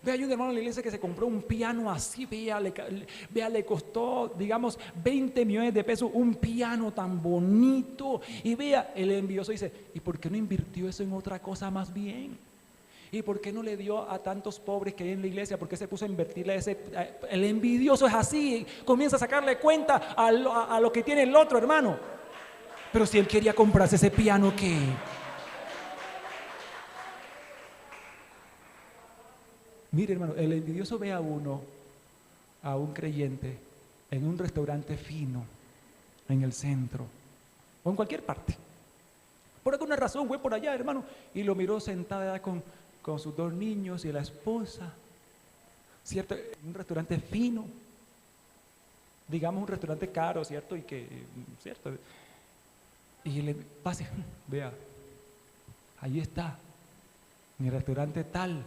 Vea, hay un hermano en la iglesia que se compró un piano así, le costó, digamos, 20 millones de pesos, un piano tan bonito. Y vea, el envidioso dice, ¿y por qué no invirtió eso en otra cosa más bien? ¿Y por qué no le dio a tantos pobres que hay en la iglesia? ¿Por qué se puso a invertirle el envidioso es así, comienza a sacarle cuenta a lo que tiene el otro, hermano. Pero si él quería comprarse ese piano, ¿qué? Mire, hermano, el envidioso ve a un creyente, en un restaurante fino, en el centro, o en cualquier parte. Por alguna razón fue por allá, hermano, y lo miró sentada con sus 2 niños y la esposa, ¿cierto? En un restaurante fino, digamos un restaurante caro, ¿cierto? ¿Cierto? Y le pase, vea, ahí está, en el restaurante tal,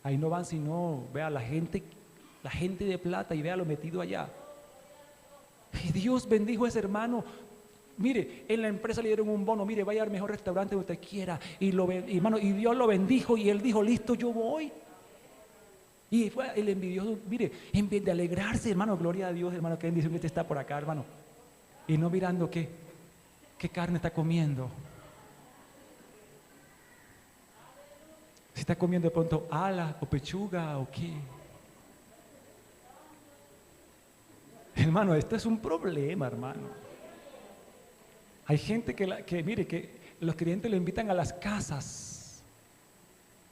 ahí no van sino, vea, la gente la gente de plata, y vea lo metido allá. Y Dios bendijo a ese hermano. Mire, en la empresa le dieron un bono, mire, vaya al mejor restaurante donde usted quiera. Hermano, y Dios lo bendijo y él dijo, listo, yo voy. Y fue el envidioso, mire, en vez de alegrarse, hermano, gloria a Dios, hermano, que bendición que usted está por acá, hermano. Y no mirando qué carne está comiendo. Si está comiendo de pronto ala o pechuga o qué. Hermano, esto es un problema, hermano. Hay gente mire, que los creyentes lo invitan a las casas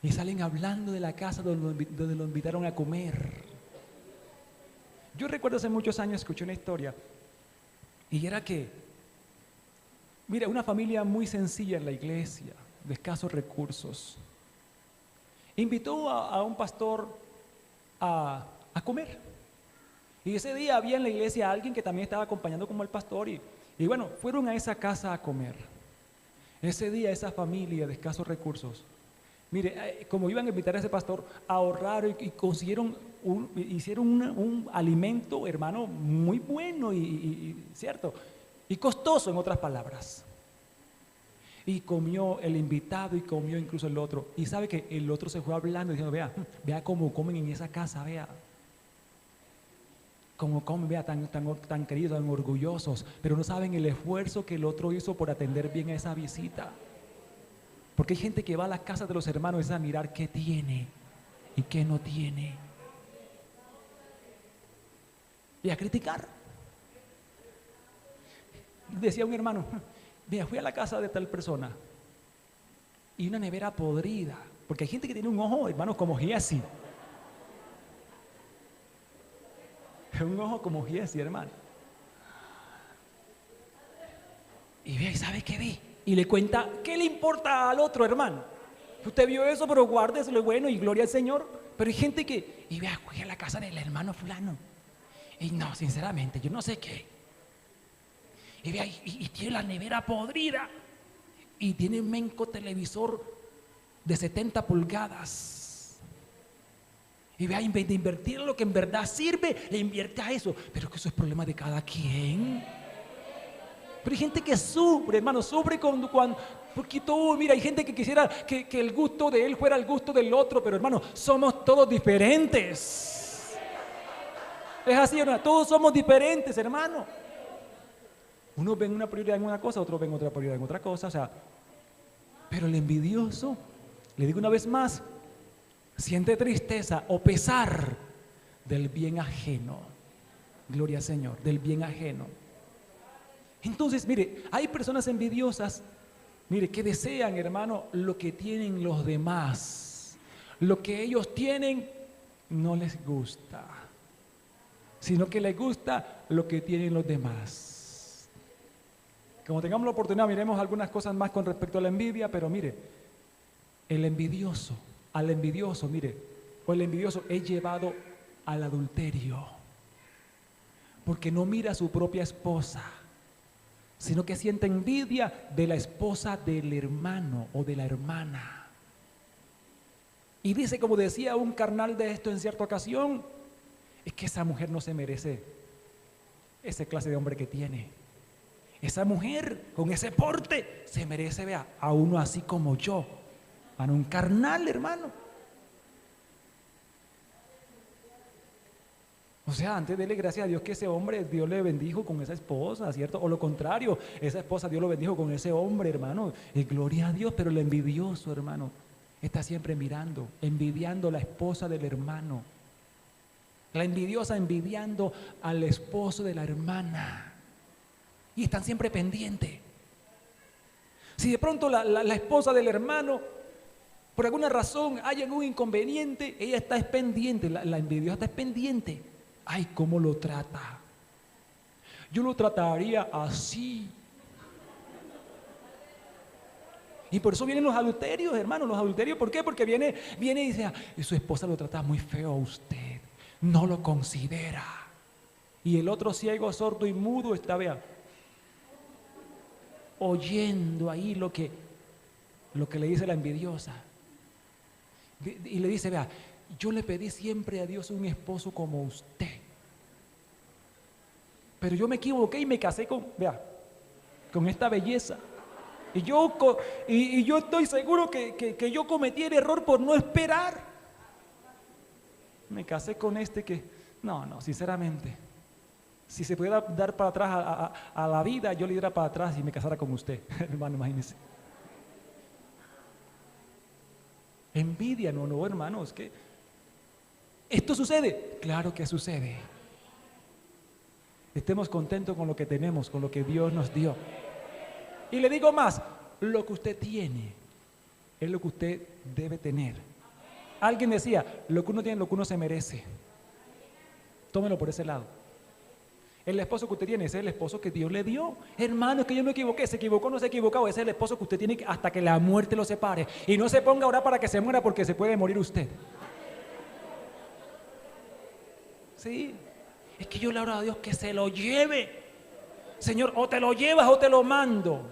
y salen hablando de la casa donde lo invitaron a comer. Yo recuerdo hace muchos años escuché una historia y era que, mira, una familia muy sencilla en la iglesia, de escasos recursos, invitó a un pastor a comer. Y ese día había en la iglesia alguien que también estaba acompañando como el pastor y bueno, fueron a esa casa a comer. Ese día esa familia de escasos recursos, mire, como iban a invitar a ese pastor, ahorraron y consiguieron, hicieron un alimento, hermano, muy bueno ¿cierto? Y costoso, en otras palabras. Y comió el invitado y comió incluso el otro. Y sabe que el otro se fue hablando diciendo, vea cómo comen en esa casa, vea. Como comen, vea, tan queridos, tan orgullosos, pero no saben el esfuerzo que el otro hizo por atender bien a esa visita. Porque hay gente que va a las casas de los hermanos a mirar qué tiene y qué no tiene. Y a criticar. Decía un hermano, vea, fui a la casa de tal persona y una nevera podrida, porque hay gente que tiene un ojo, hermano, como Giesi. Un ojo como Giesi, hermano. Y ve, ¿sabe qué vi? Y le cuenta, ¿qué le importa al otro, hermano? Usted vio eso, pero guárdeselo, bueno, y gloria al Señor. Pero hay gente que, y vea, fui a la casa del hermano fulano. Y no, sinceramente, yo no sé qué. Y vea, y tiene la nevera podrida. Y tiene un menco televisor de 70 pulgadas. Y vea, en vez de invertir en lo que en verdad sirve, le invierte a eso. Pero que eso es problema de cada quien. Pero hay gente que sufre, hermano, sufre porque tú, mira, hay gente que quisiera que el gusto de él fuera el gusto del otro, pero hermano, somos todos diferentes. Es así, hermano, todos somos diferentes, hermano. Unos ven una prioridad en una cosa, otros ven otra prioridad en otra cosa, o sea, pero el envidioso, le digo una vez más, siente tristeza o pesar del bien ajeno. Gloria al Señor, del bien ajeno. Entonces, mire, hay personas envidiosas, mire, que desean, hermano, lo que tienen los demás. Lo que ellos tienen no les gusta, sino que les gusta lo que tienen los demás. Como tengamos la oportunidad, miremos algunas cosas más con respecto a la envidia, pero mire, al envidioso, mire, o el envidioso es llevado al adulterio, porque no mira a su propia esposa, sino que siente envidia de la esposa del hermano o de la hermana. Y dice, como decía un carnal de esto en cierta ocasión, es que esa mujer no se merece esa clase de hombre que tiene. Esa mujer con ese porte se merece, vea, a uno así como yo. A un carnal, hermano. O sea, antes dele gracias a Dios que ese hombre, Dios le bendijo con esa esposa, ¿cierto? O lo contrario, esa esposa Dios lo bendijo con ese hombre, hermano. Y gloria a Dios, pero el envidioso, hermano, está siempre mirando, envidiando la esposa del hermano. La envidiosa envidiando al esposo de la hermana. Y están siempre pendientes. Si de pronto la esposa del hermano, por alguna razón hay algún inconveniente, ella está pendiente, la envidiosa está pendiente. Ay, ¿cómo lo trata? Yo lo trataría así. Y por eso vienen los adulterios, hermanos, los adulterios. ¿Por qué? Porque viene y dice, su esposa lo trata muy feo a usted, no lo considera. Y el otro ciego, sordo y mudo está, vea, oyendo ahí lo que le dice la envidiosa. Y le dice, vea, yo le pedí siempre a Dios un esposo como usted. Pero yo me equivoqué y me casé con esta belleza. Y yo estoy seguro que yo cometí el error por no esperar. Me casé con este que, no, sinceramente, si se pudiera dar para atrás a la vida, yo le diera para atrás y me casara con usted. Hermano, imagínese. Envidia, no, hermanos, que esto sucede. Claro que sucede. Estemos contentos con lo que tenemos, con lo que Dios nos dio. Y le digo más, lo que usted tiene es lo que usted debe tener. Alguien decía, lo que uno tiene, lo que uno se merece. Tómelo por ese lado. El esposo que usted tiene, ese es el esposo que Dios le dio. Hermano, es que yo me equivoqué, se equivocó, no se equivocó. Ese es el esposo que usted tiene hasta que la muerte lo separe. Y no se ponga a orar para que se muera porque se puede morir usted. Sí, es que yo le oro a Dios que se lo lleve. Señor, o te lo llevas o te lo mando.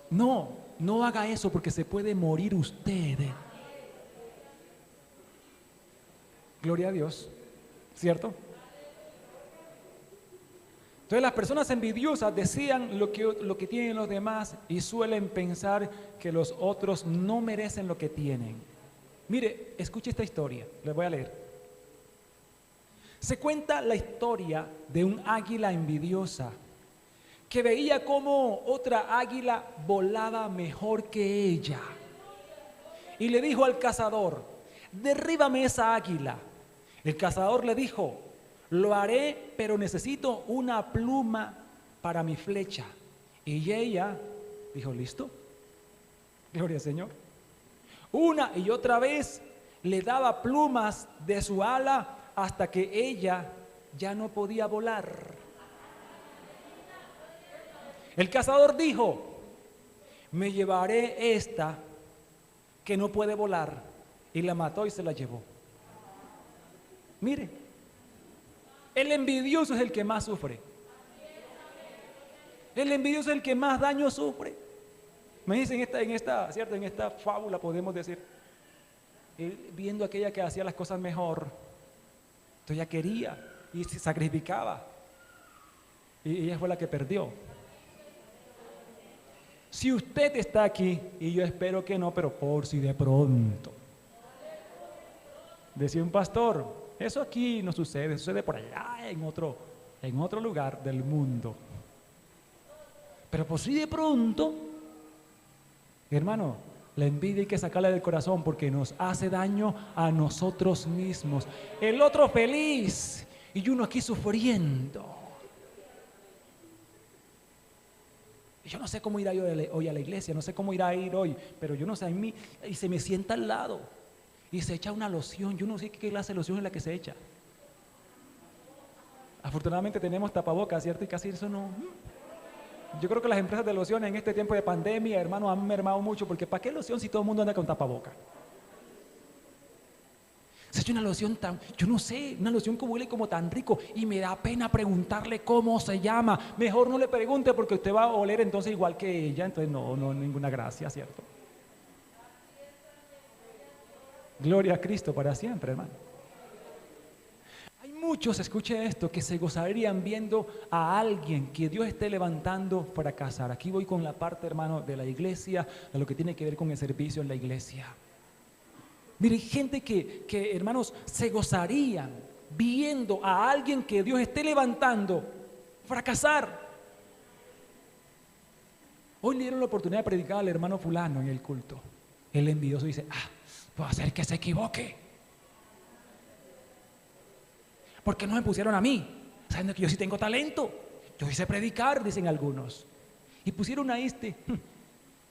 No haga eso porque se puede morir usted. Gloria a Dios, ¿cierto? Entonces las personas envidiosas desean lo que tienen los demás y suelen pensar que los otros no merecen lo que tienen. Mire, escuche esta historia, les voy a leer. Se cuenta la historia de un águila envidiosa que veía cómo otra águila volaba mejor que ella. Y le dijo al cazador, derríbame esa águila. El cazador le dijo, lo haré, pero necesito una pluma para mi flecha. Y ella dijo, ¿listo? Gloria al Señor. Una y otra vez le daba plumas de su ala hasta que ella ya no podía volar. El cazador dijo, me llevaré esta que no puede volar, y la mató y se la llevó. Mire, el envidioso es el que más sufre. El envidioso es el que más daño sufre. Me dicen en esta fábula podemos decir, viendo aquella que hacía las cosas mejor, entonces ella quería y se sacrificaba, y ella fue la que perdió. Si usted está aquí, y yo espero que no, pero por si de pronto, decía un pastor, eso aquí no sucede, sucede por allá en otro lugar del mundo. Pero por si de pronto, hermano, la envidia hay que sacarla del corazón porque nos hace daño a nosotros mismos. El otro feliz y uno aquí sufriendo. Yo no sé cómo irá hoy a la iglesia, no sé cómo irá a ir hoy, pero yo no sé, y se me sienta al lado y se echa una loción. Yo no sé qué clase de loción es la que se echa. Afortunadamente tenemos tapabocas, ¿cierto? Y casi eso no. Yo creo que las empresas de loción en este tiempo de pandemia, hermano, han mermado mucho, porque ¿para qué loción si todo el mundo anda con tapabocas? Se echa una loción yo no sé, una loción que huele como tan rico y me da pena preguntarle cómo se llama. Mejor no le pregunte porque usted va a oler entonces igual que ella, entonces no, ninguna gracia, ¿cierto? Gloria a Cristo para siempre, hermano. Hay muchos, escuche esto, que se gozarían viendo a alguien que Dios esté levantando fracasar. Aquí voy con la parte, hermano, de la iglesia, de lo que tiene que ver con el servicio en la iglesia. Mire, gente que, hermanos, se gozarían viendo a alguien que Dios esté levantando fracasar. Hoy le dieron la oportunidad de predicar al hermano fulano en el culto. El envidioso dice, puedo hacer que se equivoque. ¿Por qué no me pusieron a mí? Sabiendo que yo sí tengo talento. Yo hice predicar, dicen algunos. Y pusieron a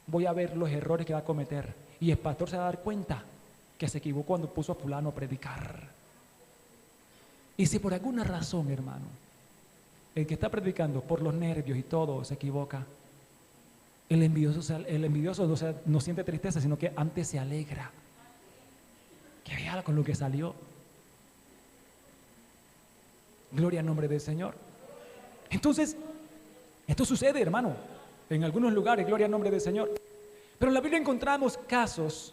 voy a ver los errores que va a cometer. Y el pastor se va a dar cuenta que se equivocó cuando puso a fulano a predicar. Y si por alguna razón, hermano, el que está predicando por los nervios y todo se equivoca, el envidioso no siente tristeza, sino que antes se alegra. Que vea con lo que salió. Gloria al nombre del Señor. Entonces, esto sucede, hermano, en algunos lugares, gloria al nombre del Señor. Pero en la Biblia encontramos casos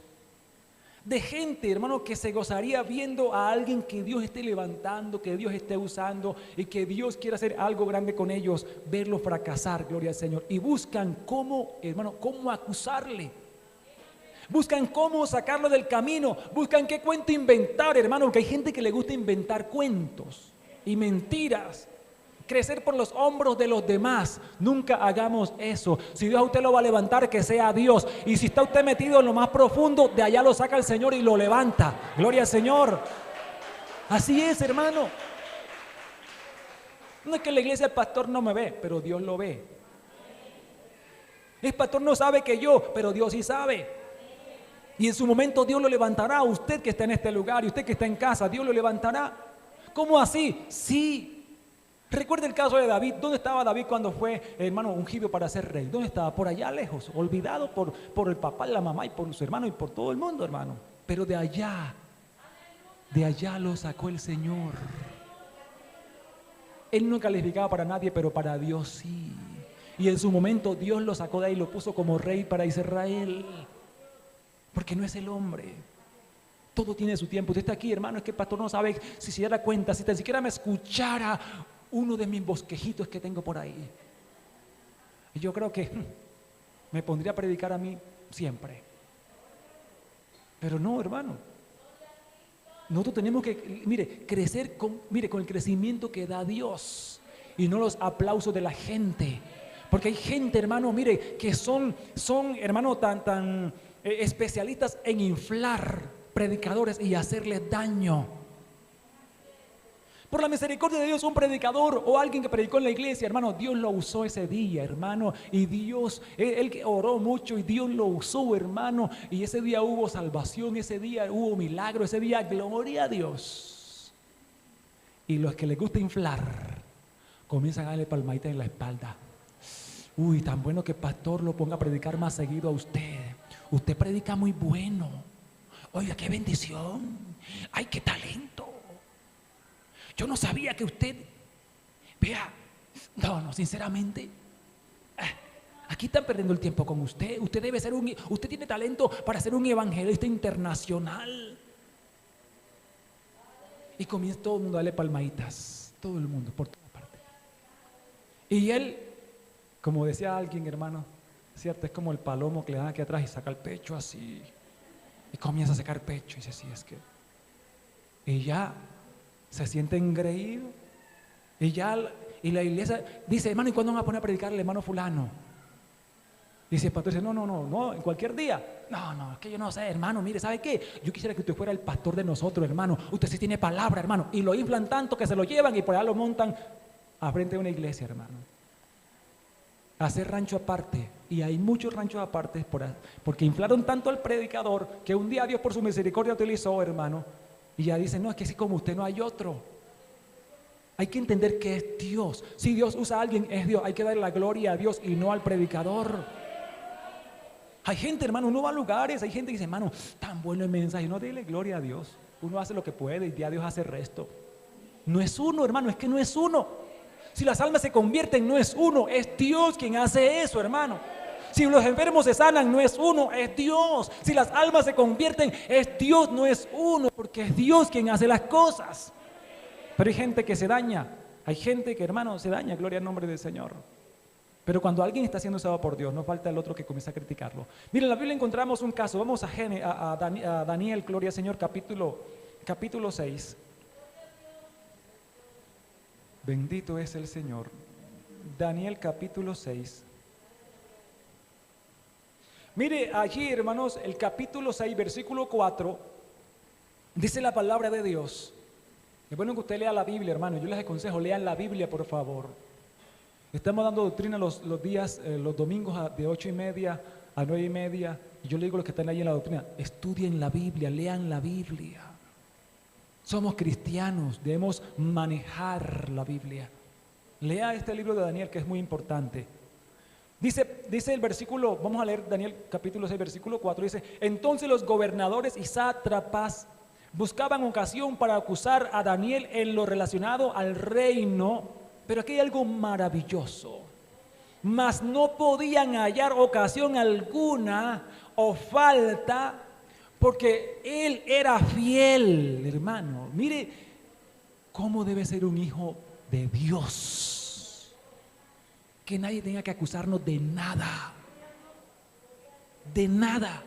de gente, hermano, que se gozaría viendo a alguien que Dios esté levantando, que Dios esté usando y que Dios quiera hacer algo grande con ellos, verlo fracasar, gloria al Señor. Y buscan cómo, hermano, cómo acusarle. Buscan cómo sacarlo del camino, buscan qué cuento inventar, hermano, porque hay gente que le gusta inventar cuentos y mentiras. Crecer por los hombros de los demás. Nunca hagamos eso. Si Dios a usted lo va a levantar, que sea Dios. Y si está usted metido en lo más profundo, de allá lo saca el Señor y lo levanta. Gloria al Señor. Así es, hermano. No es que en la iglesia el pastor no me ve, pero Dios lo ve. El pastor no sabe que yo, pero Dios sí sabe. Y en su momento Dios lo levantará. Usted que está en este lugar y usted que está en casa, Dios lo levantará. ¿Cómo así? Sí. Recuerda el caso de David. ¿Dónde estaba David cuando fue, hermano, ungido para ser rey? ¿Dónde estaba? Por allá lejos, olvidado por el papá y la mamá y por sus hermanos y por todo el mundo, hermano. Pero de allá lo sacó el Señor. Él no calificaba para nadie, pero para Dios sí. Y en su momento Dios lo sacó de ahí y lo puso como rey para Israel. Porque no es el hombre. Todo tiene su tiempo. Usted está aquí, hermano, es que el pastor no sabe si se da cuenta, si tan siquiera me escuchara uno de mis bosquejitos que tengo por ahí. Y yo creo que me pondría a predicar a mí siempre. Pero no, hermano. Nosotros tenemos que, crecer con el crecimiento que da Dios y no los aplausos de la gente. Porque hay gente, hermano, que son hermano, tan especialistas en inflar predicadores y hacerles daño. Por la misericordia de Dios, un predicador o alguien que predicó en la iglesia, hermano, Dios lo usó ese día, hermano, y Dios, él oró mucho y Dios lo usó, hermano, y ese día hubo salvación, ese día hubo milagro, ese día gloria a Dios. Y los que les gusta inflar, comienzan a darle palmaditas en la espalda. Uy, tan bueno que el pastor lo ponga a predicar más seguido a usted. Usted predica muy bueno. Oiga, qué bendición. Ay, qué talento. Yo no sabía que usted, vea, no, sinceramente, aquí están perdiendo el tiempo con usted. Usted debe ser usted tiene talento para ser un evangelista internacional. Y comienza todo el mundo a darle palmaditas, todo el mundo, por toda parte. Y él, como decía alguien, hermano, cierto, es como el palomo que le dan aquí atrás y saca el pecho así, y comienza a sacar pecho, y dice, sí, es que, y ya se siente engreído, y la iglesia dice, hermano, ¿y cuándo van a poner a predicar al hermano fulano? Dice el pastor, dice, no, en cualquier día. No, es que yo no sé, hermano, mire, ¿sabe qué? Yo quisiera que usted fuera el pastor de nosotros, hermano. Usted sí tiene palabra, hermano. Y lo inflan tanto que se lo llevan y por allá lo montan a frente de una iglesia, hermano. Hacer rancho aparte. Y hay muchos ranchos aparte porque inflaron tanto al predicador que un día Dios por su misericordia utilizó, hermano. Y ya dicen, no, es que así como usted no hay otro. Hay que entender que es Dios. Si Dios usa a alguien, es Dios. Hay que darle la gloria a Dios y no al predicador. Hay gente, hermano, uno va a lugares, hay gente que dice, hermano, tan bueno el mensaje. No, dile gloria a Dios. Uno hace lo que puede y ya Dios hace el resto. No es uno, hermano, es que no es uno. Si las almas se convierten, no es uno, es Dios quien hace eso, hermano. Si los enfermos se sanan, no es uno, es Dios. Si las almas se convierten, es Dios, no es uno, porque es Dios quien hace las cosas. Pero hay gente que se daña, hay gente que, hermano, se daña, gloria al nombre del Señor. Pero cuando alguien está siendo usado por Dios, no falta el otro que comienza a criticarlo. Miren, en la Biblia encontramos un caso, vamos a Daniel, gloria al Señor, capítulo 6. Bendito es el Señor. Daniel capítulo 6. Mire allí, hermanos, el capítulo 6, versículo 4, dice la palabra de Dios. Es bueno que usted lea la Biblia, hermano. Yo les aconsejo, lean la Biblia, por favor. Estamos dando doctrina los domingos de 8:30 a 9:30. Y yo le digo a los que están ahí en la doctrina, estudien la Biblia, lean la Biblia. Somos cristianos, debemos manejar la Biblia. Lea este libro de Daniel que es muy importante. Dice el versículo, vamos a leer Daniel capítulo 6, versículo 4, dice, entonces los gobernadores y sátrapas buscaban ocasión para acusar a Daniel en lo relacionado al reino, pero aquí hay algo maravilloso, mas no podían hallar ocasión alguna o falta, Porque él era fiel, hermano. Mire cómo debe ser un hijo de Dios. Que nadie tenga que acusarnos de nada. De nada.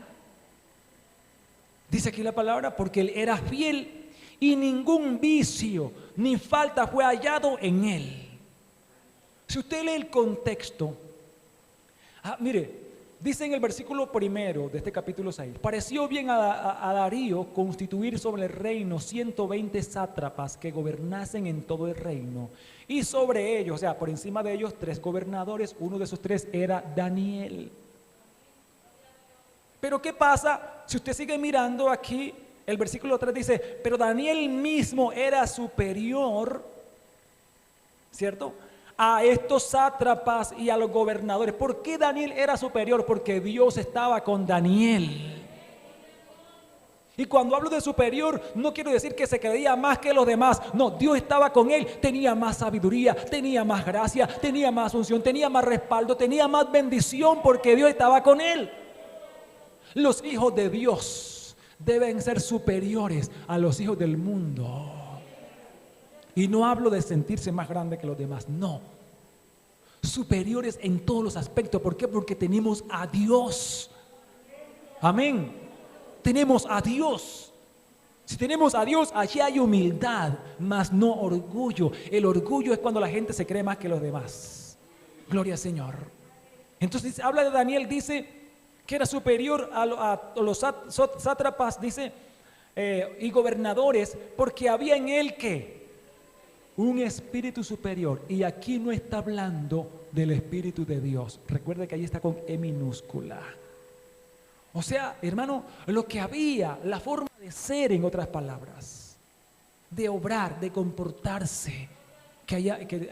Dice aquí la palabra, porque él era fiel y ningún vicio ni falta fue hallado en él. Si usted lee el contexto, mire, dice en el versículo 1 de este capítulo 6, pareció bien a Darío constituir sobre el reino 120 sátrapas que gobernasen en todo el reino. Y sobre ellos, o sea, por encima de ellos, 3 gobernadores, uno de esos 3 era Daniel. Pero ¿qué pasa? Si usted sigue mirando aquí, el versículo 3 dice, pero Daniel mismo era superior, ¿cierto?, a estos sátrapas y a los gobernadores. ¿Por qué Daniel era superior? Porque Dios estaba con Daniel. Y cuando hablo de superior, no quiero decir que se creía más que los demás. No, Dios estaba con él, tenía más sabiduría, tenía más gracia, tenía más unción, tenía más respaldo, tenía más bendición, porque Dios estaba con él. Los hijos de Dios deben ser superiores a los hijos del mundo. Y no hablo de sentirse más grande que los demás, no. Superiores en todos los aspectos. ¿Por qué? Porque tenemos a Dios. Amén. Tenemos a Dios. Si tenemos a Dios, allí hay humildad, mas no orgullo. El orgullo es cuando la gente se cree más que los demás. Gloria al Señor. Entonces habla de Daniel, dice que era superior a los sátrapas, dice, y gobernadores, porque había en él ¿qué? Un espíritu superior. Y aquí no está hablando del Espíritu de Dios. Recuerde que ahí está con E minúscula. O sea, hermano, lo que había, la forma de ser, en otras palabras, de obrar, de comportarse, que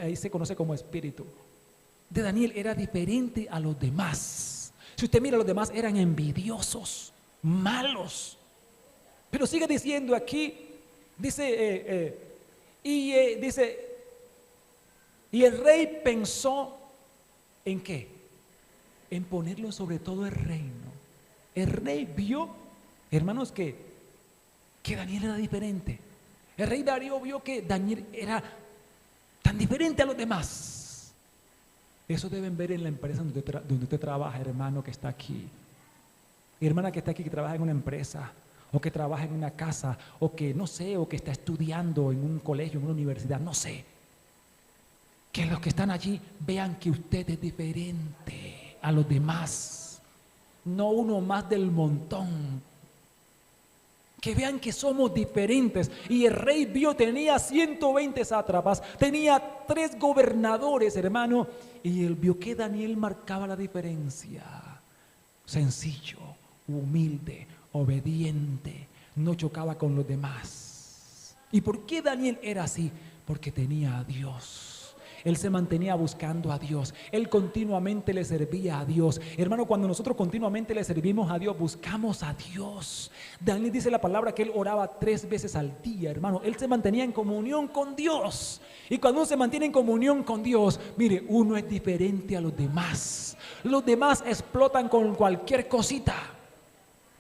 ahí se conoce como espíritu, de Daniel era diferente a los demás. Si usted mira, los demás eran envidiosos, malos. Pero sigue diciendo aquí, dice, dice, y el rey pensó ¿en qué? En ponerlo sobre todo el reino. El rey vio, hermanos, que Daniel era diferente. El rey Darío vio que Daniel era tan diferente a los demás. Eso deben ver en la empresa donde usted trabaja, hermano que está aquí. Hermana que está aquí, que trabaja en una empresa, o que trabaja en una casa, o que no sé, o que está estudiando en un colegio, en una universidad, no sé. Que los que están allí vean que usted es diferente a los demás, no uno más del montón. Que vean que somos diferentes. Y el rey vio, tenía 120 sátrapas, tenía 3 gobernadores, hermano, y él vio que Daniel marcaba la diferencia. Sencillo, humilde, obediente, no chocaba con los demás. ¿Y por qué Daniel era así? Porque tenía a Dios. Él se mantenía buscando a Dios. Él continuamente le servía a Dios. Hermano, cuando nosotros continuamente le servimos a Dios, buscamos a Dios. Daniel dice la palabra que él oraba 3 veces al día, hermano. Él se mantenía en comunión con Dios. Y cuando uno se mantiene en comunión con Dios, mire, uno es diferente a los demás. Los demás explotan con cualquier cosita.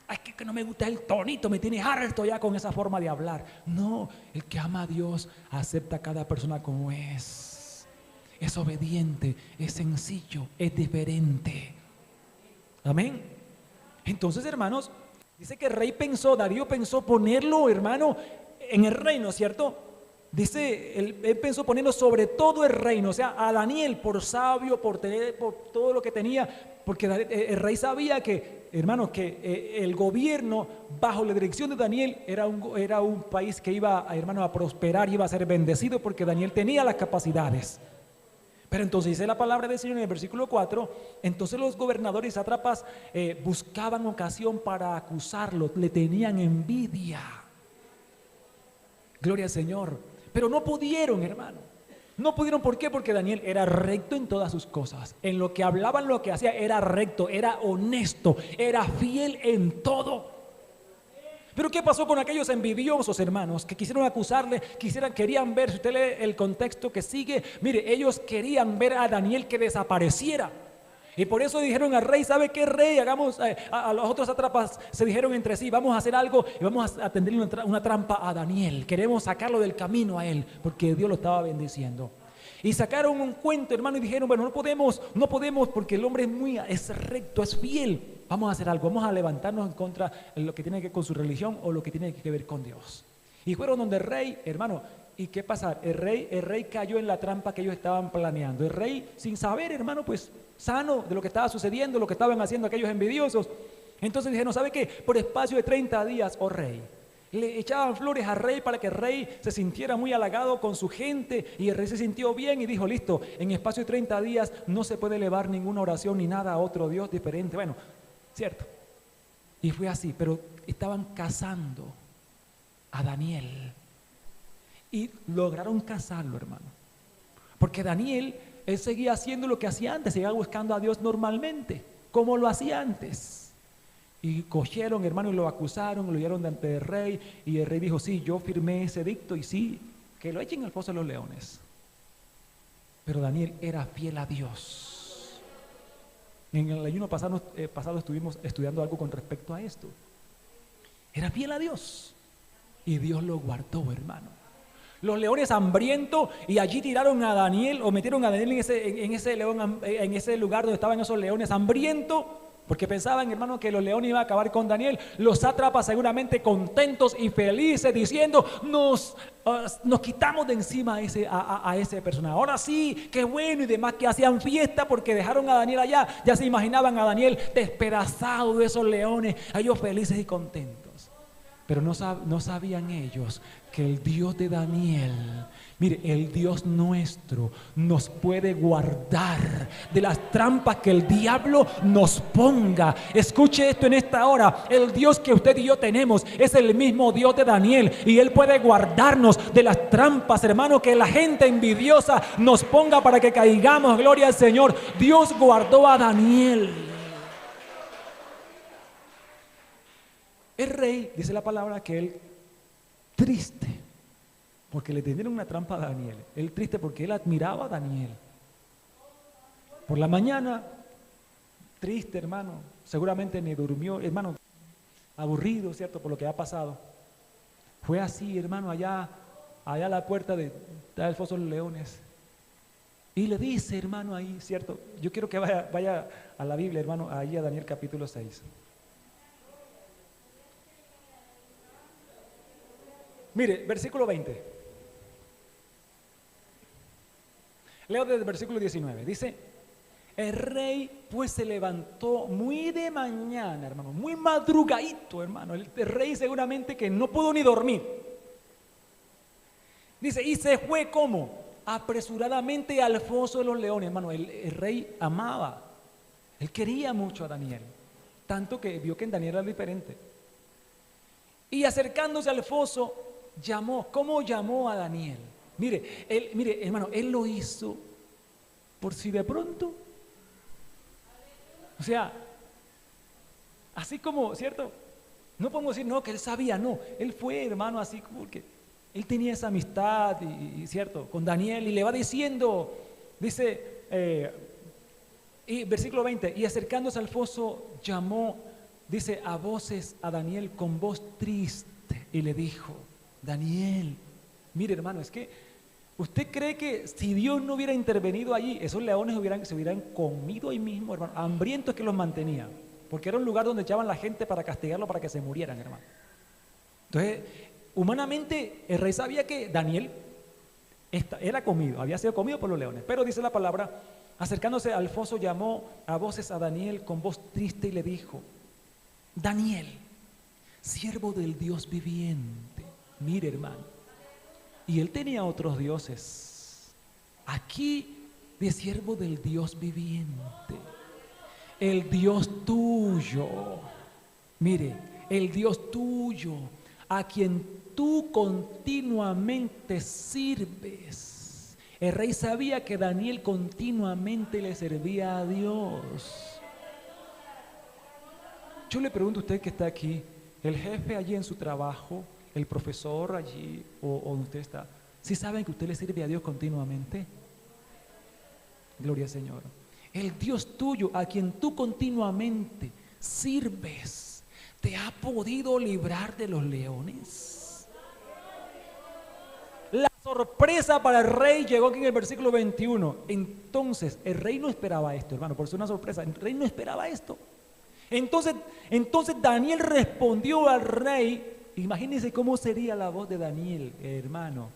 Ay, que no me gusta el tonito, me tiene harto ya con esa forma de hablar. No, el que ama a Dios acepta a cada persona como es. Es obediente, es sencillo, es diferente. Amén. Entonces, hermanos, dice que el rey pensó, Darío pensó ponerlo, hermano, en el reino, ¿cierto? Dice, él pensó ponerlo sobre todo el reino, o sea, a Daniel por sabio, por todo lo que tenía, porque el rey sabía que, hermano, que el gobierno bajo la dirección de Daniel era un país que iba, hermano, a prosperar, iba a ser bendecido porque Daniel tenía las capacidades. Pero entonces dice la palabra del Señor en el versículo 4, entonces los gobernadores y sátrapas buscaban ocasión para acusarlo, le tenían envidia. Gloria al Señor. Pero no pudieron, hermano. No pudieron, ¿por qué? Porque Daniel era recto en todas sus cosas. En lo que hablaba, en lo que hacía, era recto, era honesto, era fiel en todo. Pero ¿qué pasó con aquellos envidiosos, hermanos, que quisieron acusarle, querían ver, si usted lee el contexto que sigue, mire, ellos querían ver a Daniel que desapareciera. Y por eso dijeron al rey, ¿sabe qué, rey? Hagamos, a los otros sátrapas se dijeron entre sí, vamos a hacer algo y vamos a tenderle una trampa a Daniel. Queremos sacarlo del camino a él, porque Dios lo estaba bendiciendo. Y sacaron un cuento, hermano, y dijeron, bueno, no podemos porque el hombre es recto, es fiel. Vamos a hacer algo, vamos a levantarnos en contra de lo que tiene que ver con su religión o lo que tiene que ver con Dios. Y fueron donde el rey, hermano, ¿y qué pasa? El rey cayó en la trampa que ellos estaban planeando. El rey, sin saber, hermano, pues sano de lo que estaba sucediendo, lo que estaban haciendo aquellos envidiosos. Entonces dijeron, ¿sabe qué? Por espacio de 30 días, oh rey. Le echaban flores al rey para que el rey se sintiera muy halagado con su gente, y el rey se sintió bien y dijo, listo, en espacio de 30 días no se puede elevar ninguna oración ni nada a otro Dios diferente. Bueno, cierto. Y fue así, pero estaban cazando a Daniel y lograron cazarlo, hermano. Porque Daniel, él seguía haciendo lo que hacía antes, seguía buscando a Dios normalmente, como lo hacía antes. Y cogieron, hermano, y lo acusaron, lo llevaron ante el rey, y el rey dijo, sí, yo firmé ese edicto, y sí, que lo echen al foso de los leones. Pero Daniel era fiel a Dios. En el ayuno pasado estuvimos estudiando algo con respecto a esto. Era fiel a Dios, y Dios lo guardó, hermano. Los leones hambrientos, y allí tiraron a Daniel, o metieron a Daniel en ese lugar donde estaban esos leones hambrientos, porque pensaban, hermano, que los leones iban a acabar con Daniel. Los sátrapas seguramente contentos y felices, diciendo, nos quitamos de encima a ese personaje. Ahora sí, qué bueno, y demás, que hacían fiesta porque dejaron a Daniel allá. Ya se imaginaban a Daniel despedazado de esos leones, ellos felices y contentos. Pero no sabían ellos que el Dios de Daniel, mire, el Dios nuestro nos puede guardar de las trampas que el diablo nos ponga. Escuche esto en esta hora, el Dios que usted y yo tenemos es el mismo Dios de Daniel, y Él puede guardarnos de las trampas, hermano, que la gente envidiosa nos ponga para que caigamos. Gloria al Señor. Dios guardó a Daniel. El rey, dice la palabra, que él triste, porque le tendieron una trampa a Daniel. Él triste porque él admiraba a Daniel. Por la mañana, triste, hermano, seguramente ni durmió, hermano, aburrido, ¿cierto?, por lo que ha pasado. Fue así, hermano, allá a la puerta del foso de los leones. Y le dice, hermano, ahí, ¿cierto? Yo quiero que vaya a la Biblia, hermano, ahí a Daniel capítulo 6. Mire, versículo 20. Leo desde el versículo 19. Dice, el rey pues se levantó muy de mañana, hermano, muy madrugadito, hermano. El rey seguramente que no pudo ni dormir. Dice, y se fue ¿cómo? Apresuradamente al foso de los leones, hermano. El rey amaba, él quería mucho a Daniel, tanto que vio que en Daniel era diferente. Y acercándose al foso, llamó. ¿Cómo llamó a Daniel? Mire, hermano, él lo hizo por si de pronto, o sea, así como, ¿cierto? No podemos decir, no, que él sabía, no. Él fue, hermano, así como que él tenía esa amistad, y ¿cierto?, con Daniel, y le va diciendo, dice, y versículo 20, y acercándose al foso, llamó, dice, a voces a Daniel con voz triste, y le dijo, Daniel, mire, hermano, es que ¿usted cree que si Dios no hubiera intervenido allí, esos leones se hubieran comido ahí mismo, hermano? Hambrientos que los mantenían, porque era un lugar donde echaban la gente para castigarlo, para que se murieran, hermano. Entonces, humanamente, el rey sabía que Daniel había sido comido por los leones, pero dice la palabra, acercándose al foso, llamó a voces a Daniel con voz triste y le dijo, Daniel, siervo del Dios viviente. Mire, hermano, y él tenía otros dioses. Aquí, de siervo del Dios viviente, el Dios tuyo, mire, el Dios tuyo, a quien tú continuamente sirves. El rey sabía que Daniel continuamente le servía a Dios. Yo le pregunto a usted que está aquí, el jefe allí en su trabajo, el profesor allí o donde usted está, ¿sí saben que usted le sirve a Dios continuamente? Gloria al Señor. El Dios tuyo, a quien tú continuamente sirves, ¿te ha podido librar de los leones? La sorpresa para el rey llegó aquí en el versículo 21. Entonces, el rey no esperaba esto, hermano, por eso es una sorpresa. El rey no esperaba esto. Entonces Daniel respondió al rey. Imagínense cómo sería la voz de Daniel, hermano.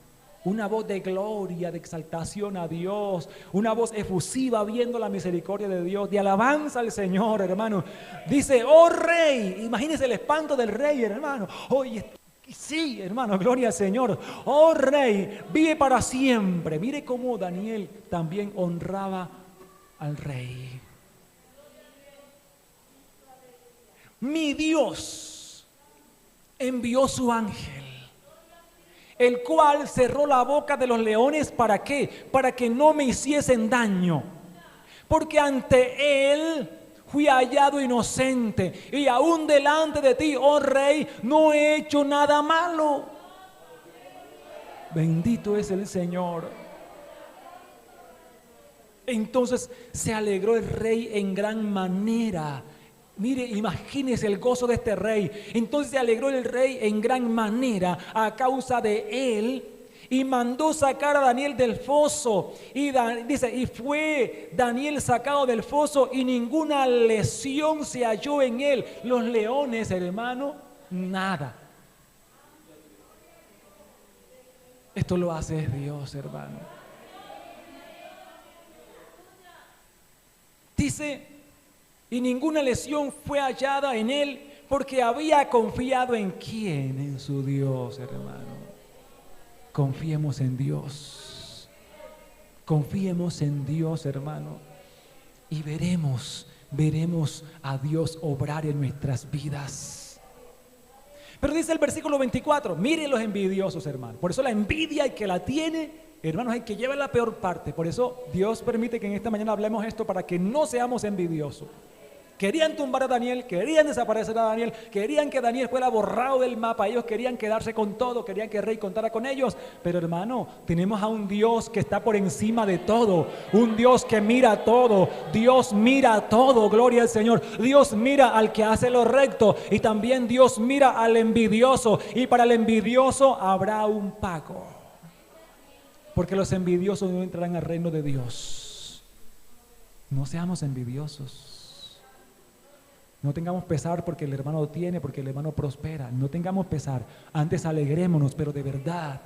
Una voz de gloria, de exaltación a Dios, una voz efusiva viendo la misericordia de Dios, de alabanza al Señor, hermano. Dice, oh rey, imagínense el espanto del rey, hermano. Oye, sí, hermano, gloria al Señor. Oh rey, vive para siempre. Mire cómo Daniel también honraba al rey. Mi Dios envió su ángel, el cual cerró la boca de los leones. ¿Para qué? Para que no me hiciesen daño. Porque ante él fui hallado inocente, y aún delante de ti, oh rey, no he hecho nada malo. Bendito es el Señor. Entonces se alegró el rey en gran manera. Mire, imagínese el gozo de este rey. Entonces se alegró el rey en gran manera a causa de él, y mandó sacar a Daniel del foso. Y dice, y fue Daniel sacado del foso, y ninguna lesión se halló en él. Los leones, hermano, nada. Esto lo hace Dios, hermano. Dice, y ninguna lesión fue hallada en él, porque había confiado ¿en quién? En su Dios, hermano. Confiemos en Dios. Confiemos en Dios, hermano. Y veremos a Dios obrar en nuestras vidas. Pero dice el versículo 24, miren los envidiosos, hermano. Por eso la envidia, el que la tiene, hermanos, hay que llevar la peor parte. Por eso Dios permite que en esta mañana hablemos esto, para que no seamos envidiosos. Querían tumbar a Daniel, querían desaparecer a Daniel, querían que Daniel fuera borrado del mapa. Ellos querían quedarse con todo, querían que el rey contara con ellos. Pero hermano, tenemos a un Dios que está por encima de todo, un Dios que mira todo. Dios mira todo, gloria al Señor. Dios mira al que hace lo recto, y también Dios mira al envidioso, y para el envidioso habrá un pago, porque los envidiosos no entrarán al reino de Dios. No seamos envidiosos. No tengamos pesar porque el hermano tiene, porque el hermano prospera. No tengamos pesar, antes alegrémonos, pero de verdad.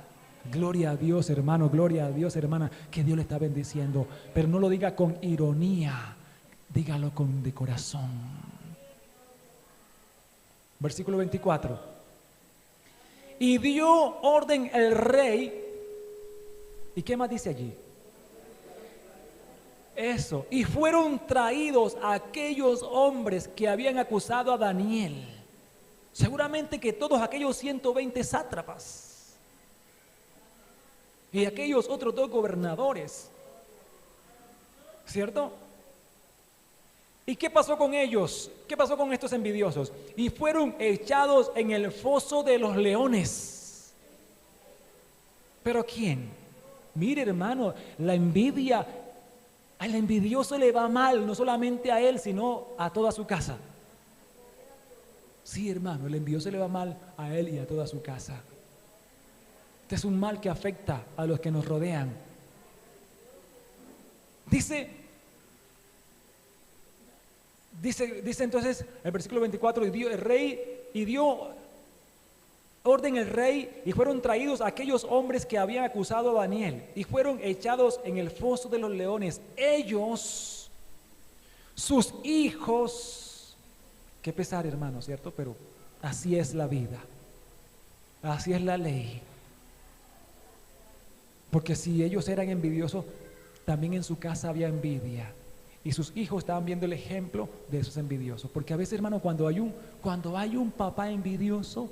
Gloria a Dios, hermano, gloria a Dios, hermana, que Dios le está bendiciendo. Pero no lo diga con ironía, dígalo de corazón. Versículo 24. Y dio orden el rey. ¿Y qué más dice allí? Eso, y fueron traídos aquellos hombres que habían acusado a Daniel. Seguramente que todos aquellos 120 sátrapas y aquellos otros 2 gobernadores, ¿cierto? ¿Y qué pasó con ellos? ¿Qué pasó con estos envidiosos? Y fueron echados en el foso de los leones. ¿Pero quién? Mire, hermano, la envidia, al envidioso le va mal, no solamente a él, sino a toda su casa. Sí, hermano, el envidioso le va mal a él y a toda su casa. Este es un mal que afecta a los que nos rodean. Dice entonces el versículo 24, y dio orden el rey, y fueron traídos aquellos hombres que habían acusado a Daniel, y fueron echados en el foso de los leones. Ellos, sus hijos, qué pesar, hermano, ¿cierto? Pero así es la vida, así es la ley. Porque si ellos eran envidiosos, también en su casa había envidia, y sus hijos estaban viendo el ejemplo de esos envidiosos. Porque a veces, hermano, cuando hay un papá envidioso,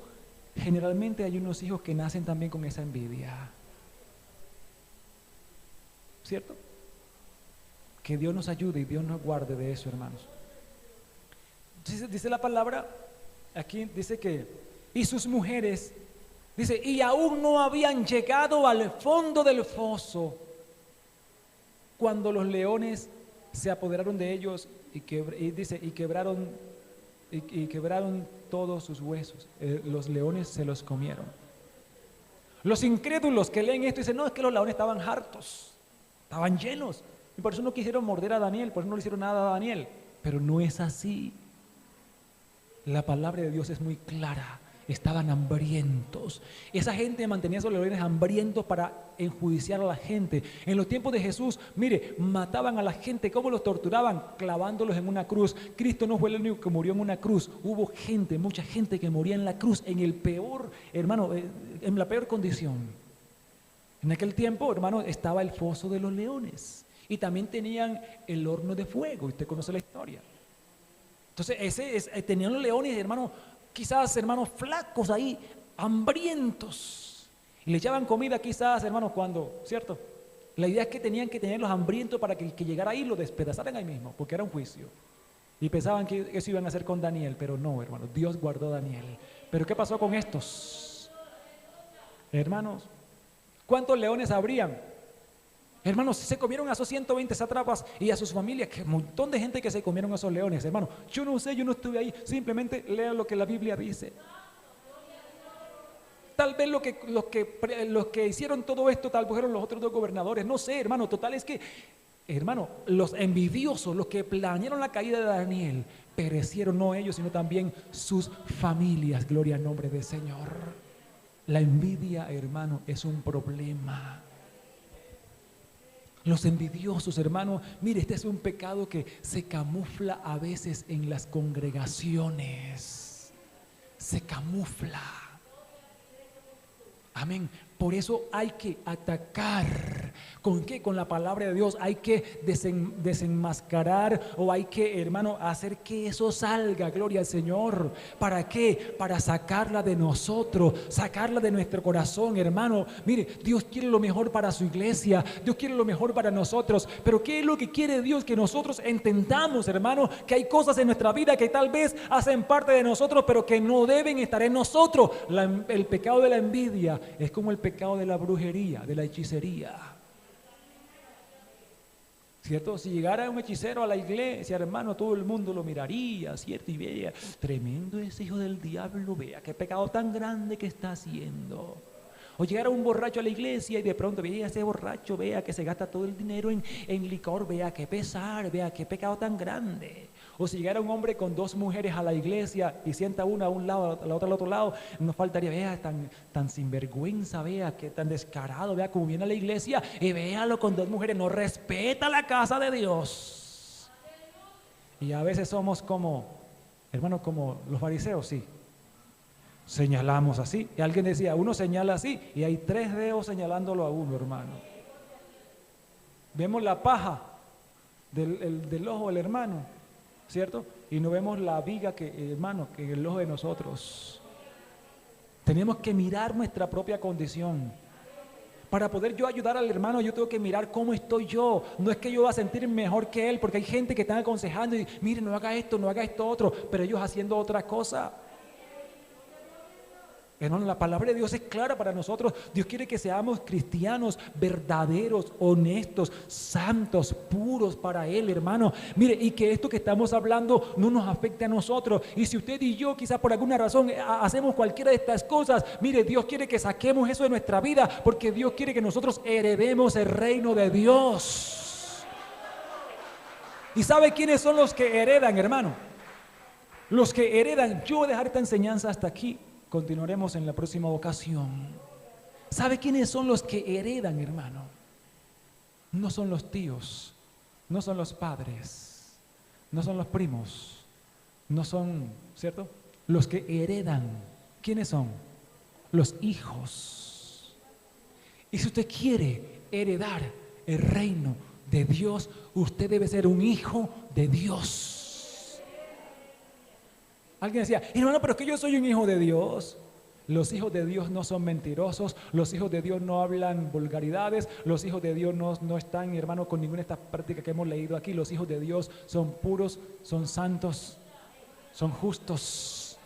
generalmente hay unos hijos que nacen también con esa envidia. ¿Cierto? Que Dios nos ayude y Dios nos guarde de eso, hermanos. Dice la palabra, aquí dice que, y sus mujeres, dice, y aún no habían llegado al fondo del foso cuando los leones se apoderaron de ellos y quebraron todos sus huesos. Los leones se los comieron. Los incrédulos que leen esto dicen, no, es que los leones estaban hartos, estaban llenos, y por eso no quisieron morder a Daniel, por eso no le hicieron nada a Daniel. Pero no es así. La palabra de Dios es muy clara. Estaban hambrientos. Esa gente mantenía a esos leones hambrientos para enjuiciar a la gente. En los tiempos de Jesús, mire, mataban a la gente. ¿Cómo los torturaban? Clavándolos en una cruz. Cristo no fue el único que murió en una cruz. Hubo gente, mucha gente que moría en la cruz, en el peor, hermano, en la peor condición. En aquel tiempo, hermano, estaba el foso de los leones. Y también tenían el horno de fuego. Usted conoce la historia. Entonces, tenían los leones, hermano, quizás, hermanos, flacos ahí, hambrientos. Y le echaban comida quizás, hermanos, cuando, ¿cierto? La idea es que tenían que tenerlos hambrientos para que llegara ahí y lo despedazaran ahí mismo, porque era un juicio. Y pensaban que eso iban a hacer con Daniel, pero no, hermanos, Dios guardó a Daniel. ¿Pero qué pasó con estos? Hermanos, ¿cuántos leones habrían? Hermanos, se comieron a esos 120 sátrapas y a sus familias, que un montón de gente que se comieron a esos leones, hermano. Yo no sé, yo no estuve ahí, simplemente lean lo que la Biblia dice. Tal vez los que hicieron todo esto, tal vez fueron los otros dos gobernadores, no sé, hermano. Total es que, hermano, los envidiosos, los que planearon la caída de Daniel, perecieron, no ellos, sino también sus familias. Gloria al nombre del Señor. La envidia, hermano, es un problema. Los envidiosos, hermano, mire, este es un pecado que se camufla a veces en las congregaciones. Se camufla. Amén. Por eso hay que atacar. ¿Con qué? Con la palabra de Dios. Hay que desenmascarar o hay que, hermano, hacer que eso salga. Gloria al Señor. ¿Para qué? Para sacarla de nosotros, sacarla de nuestro corazón, hermano. Mire, Dios quiere lo mejor para su iglesia. Dios quiere lo mejor para nosotros. Pero ¿qué es lo que quiere Dios? Que nosotros entendamos, hermano, que hay cosas en nuestra vida que tal vez hacen parte de nosotros, pero que no deben estar en nosotros. El pecado de la envidia es como el pecado de la brujería, de la hechicería. ¿Cierto? Si llegara un hechicero a la iglesia, hermano, todo el mundo lo miraría, ¿cierto? Y veía, tremendo ese hijo del diablo, vea qué pecado tan grande que está haciendo. O llegara un borracho a la iglesia y de pronto veía a ese borracho, vea que se gasta todo el dinero en licor, vea qué pesar, vea qué pecado tan grande. O si llegara un hombre con dos mujeres a la iglesia y sienta una a un lado, la otra al otro lado, no faltaría, vea, tan sinvergüenza, vea, que tan descarado, vea cómo viene a la iglesia y véalo con dos mujeres, no respeta la casa de Dios. Y a veces somos como, hermanos, como los fariseos, sí. Señalamos así. Y alguien decía, uno señala así y hay 3 dedos señalándolo a uno, hermano. Vemos la paja del ojo del hermano, ¿cierto? Y no vemos la viga que, hermano, que en el ojo de nosotros. Tenemos que mirar nuestra propia condición. Para poder yo ayudar al hermano, yo tengo que mirar cómo estoy yo. No es que yo voy a sentir mejor que él, porque hay gente que está aconsejando y mire, no haga esto otro, pero ellos haciendo otra cosa. Hermano, la palabra de Dios es clara para nosotros. Dios quiere que seamos cristianos verdaderos, honestos, santos, puros para Él, hermano. Mire, y que esto que estamos hablando no nos afecte a nosotros. Y si usted y yo quizás por alguna razón hacemos cualquiera de estas cosas, mire, Dios quiere que saquemos eso de nuestra vida, porque Dios quiere que nosotros heredemos el reino de Dios. ¿Y sabe quiénes son los que heredan, hermano? Los que heredan. Yo voy a dejar esta enseñanza hasta aquí. Continuaremos en la próxima ocasión. ¿Sabe quiénes son los que heredan, hermano? No son los tíos, no son los padres, no son los primos, no son, ¿cierto? Los que heredan, ¿quiénes son? Los hijos. Y si usted quiere heredar el reino de Dios, usted debe ser un hijo de Dios. Alguien decía, hermano, pero es que yo soy un hijo de Dios. Los hijos de Dios no son mentirosos, los hijos de Dios no hablan vulgaridades, los hijos de Dios no están, hermano, con ninguna de estas prácticas que hemos leído aquí. Los hijos de Dios son puros, son santos, son justos,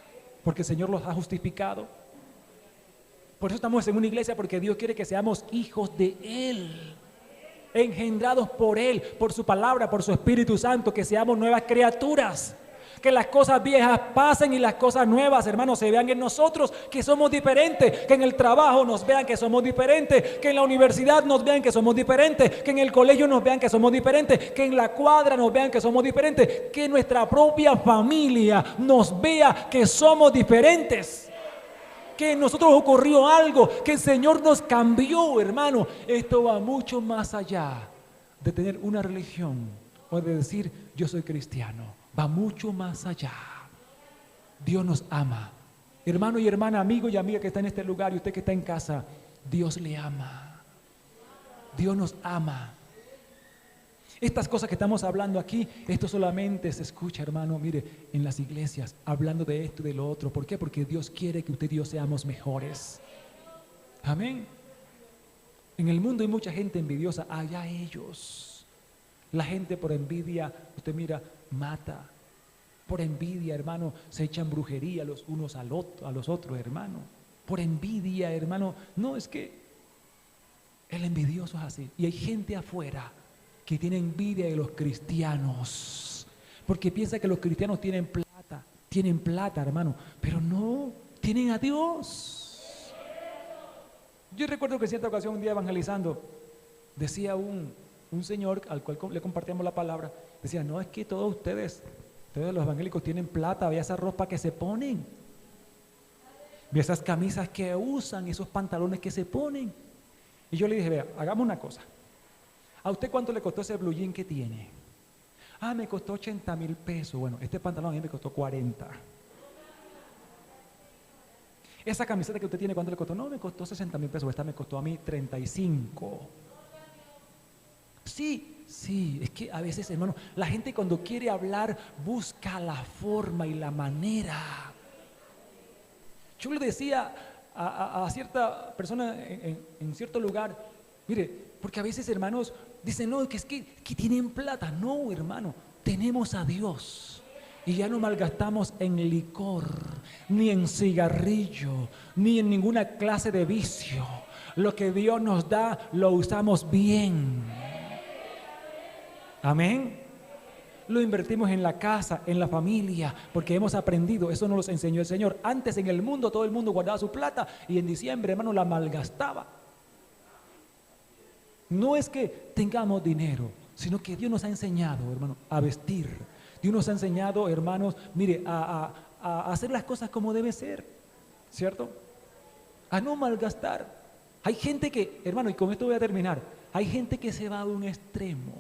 porque el Señor los ha justificado. Por eso estamos en una iglesia, porque Dios quiere que seamos hijos de Él. engendrados por Él, por su palabra, por su Espíritu Santo, que seamos nuevas criaturas. Que las cosas viejas pasen y las cosas nuevas, hermanos, se vean en nosotros, que somos diferentes. Que en el trabajo nos vean que somos diferentes. Que en la universidad nos vean que somos diferentes. Que en el colegio nos vean que somos diferentes. Que en la cuadra nos vean que somos diferentes. Que nuestra propia familia nos vea que somos diferentes. Que en nosotros ocurrió algo, que el Señor nos cambió, hermano. Esto va mucho más allá de tener una religión o de decir yo soy cristiano. Va mucho más allá. Dios nos ama. Hermano y hermana, amigo y amiga que está en este lugar y usted que está en casa, Dios le ama. Dios nos ama. Estas cosas que estamos hablando aquí, esto solamente se escucha, hermano, mire, en las iglesias, hablando de esto y de lo otro. ¿Por qué? Porque Dios quiere que usted y yo seamos mejores. Amén. En el mundo hay mucha gente envidiosa, allá ellos. La gente por envidia, usted mira, mata. Por envidia, hermano, se echan brujería los unos a los otros, hermano. Por envidia, hermano. No, es que el envidioso es así. Y hay gente afuera que tiene envidia de los cristianos, porque piensa que los cristianos tienen plata, hermano, pero no, tienen a Dios. Yo recuerdo que en cierta ocasión, un día evangelizando, decía un señor al cual le compartíamos la palabra, decía, no, es que todos ustedes los evangélicos tienen plata, vea esa ropa que se ponen, vea esas camisas que usan, esos pantalones que se ponen. Y yo le dije, vea, hagamos una cosa. ¿A usted cuánto le costó ese blue jean que tiene? Me costó 80,000 pesos. Bueno, este pantalón a mí me costó 40. Esa camiseta que usted tiene, ¿cuánto le costó? No, me costó 60,000 pesos. Esta me costó a mí 35. Sí, es que a veces, hermano, la gente cuando quiere hablar busca la forma y la manera. Yo le decía a cierta persona en cierto lugar, mire, porque a veces, hermanos, dicen, no, que es que tienen plata. No, hermano, tenemos a Dios. Y ya no malgastamos en licor, ni en cigarrillo, ni en ninguna clase de vicio. Lo que Dios nos da, lo usamos bien. Amén. Lo invertimos en la casa, en la familia, porque hemos aprendido, eso nos lo enseñó el Señor. Antes en el mundo, todo el mundo guardaba su plata y en diciembre, hermano, la malgastaba. No es que tengamos dinero, sino que Dios nos ha enseñado, hermano, a vestir. Dios nos ha enseñado, hermanos, mire, a hacer las cosas como debe ser, ¿cierto? A no malgastar. Hay gente que, hermano, y con esto voy a terminar, hay gente que se va a un extremo.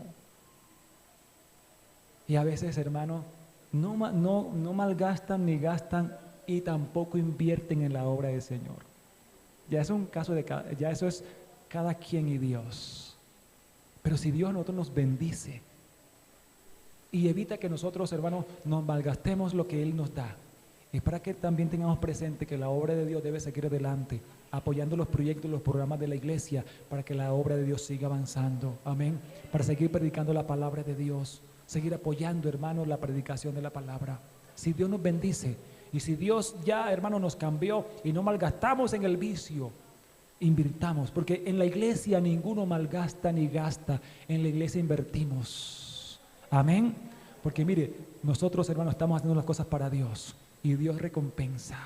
Y a veces, hermano, no malgastan ni gastan y tampoco invierten en la obra del Señor. Ya es un caso ya eso es cada quien y Dios. Pero si Dios a nosotros nos bendice y evita que nosotros, hermanos, nos malgastemos lo que Él nos da, es para que también tengamos presente que la obra de Dios debe seguir adelante, apoyando los proyectos, los programas de la iglesia, para que la obra de Dios siga avanzando. Amén. Para seguir predicando la palabra de Dios, seguir apoyando, hermanos, la predicación de la palabra. Si Dios nos bendice y si Dios ya, hermano, nos cambió y no malgastamos en el vicio, invirtamos, porque en la iglesia ninguno malgasta ni gasta, en la iglesia invertimos. Amén. Porque mire, nosotros, hermanos, estamos haciendo las cosas para Dios y Dios recompensa.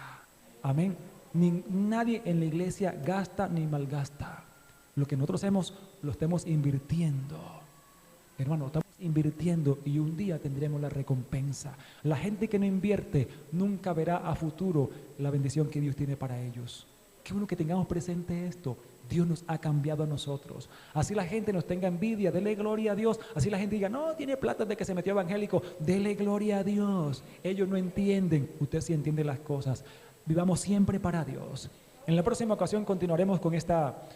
Amén. Nadie en la iglesia gasta ni malgasta. Lo que nosotros hacemos, lo estamos invirtiendo. Hermano, estamos invirtiendo y un día tendremos la recompensa. La gente que no invierte nunca verá a futuro la bendición que Dios tiene para ellos. Qué bueno que tengamos presente esto. Dios nos ha cambiado a nosotros. Así la gente nos tenga envidia, dele gloria a Dios. Así la gente diga, no, tiene plata de que se metió evangélico, dele gloria a Dios. Ellos no entienden, usted sí entiende las cosas. Vivamos siempre para Dios. En la próxima ocasión continuaremos con esta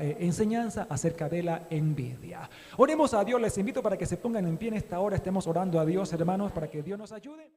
enseñanza acerca de la envidia. Oremos a Dios, les invito para que se pongan en pie en esta hora, estemos orando a Dios, hermanos, para que Dios nos ayude.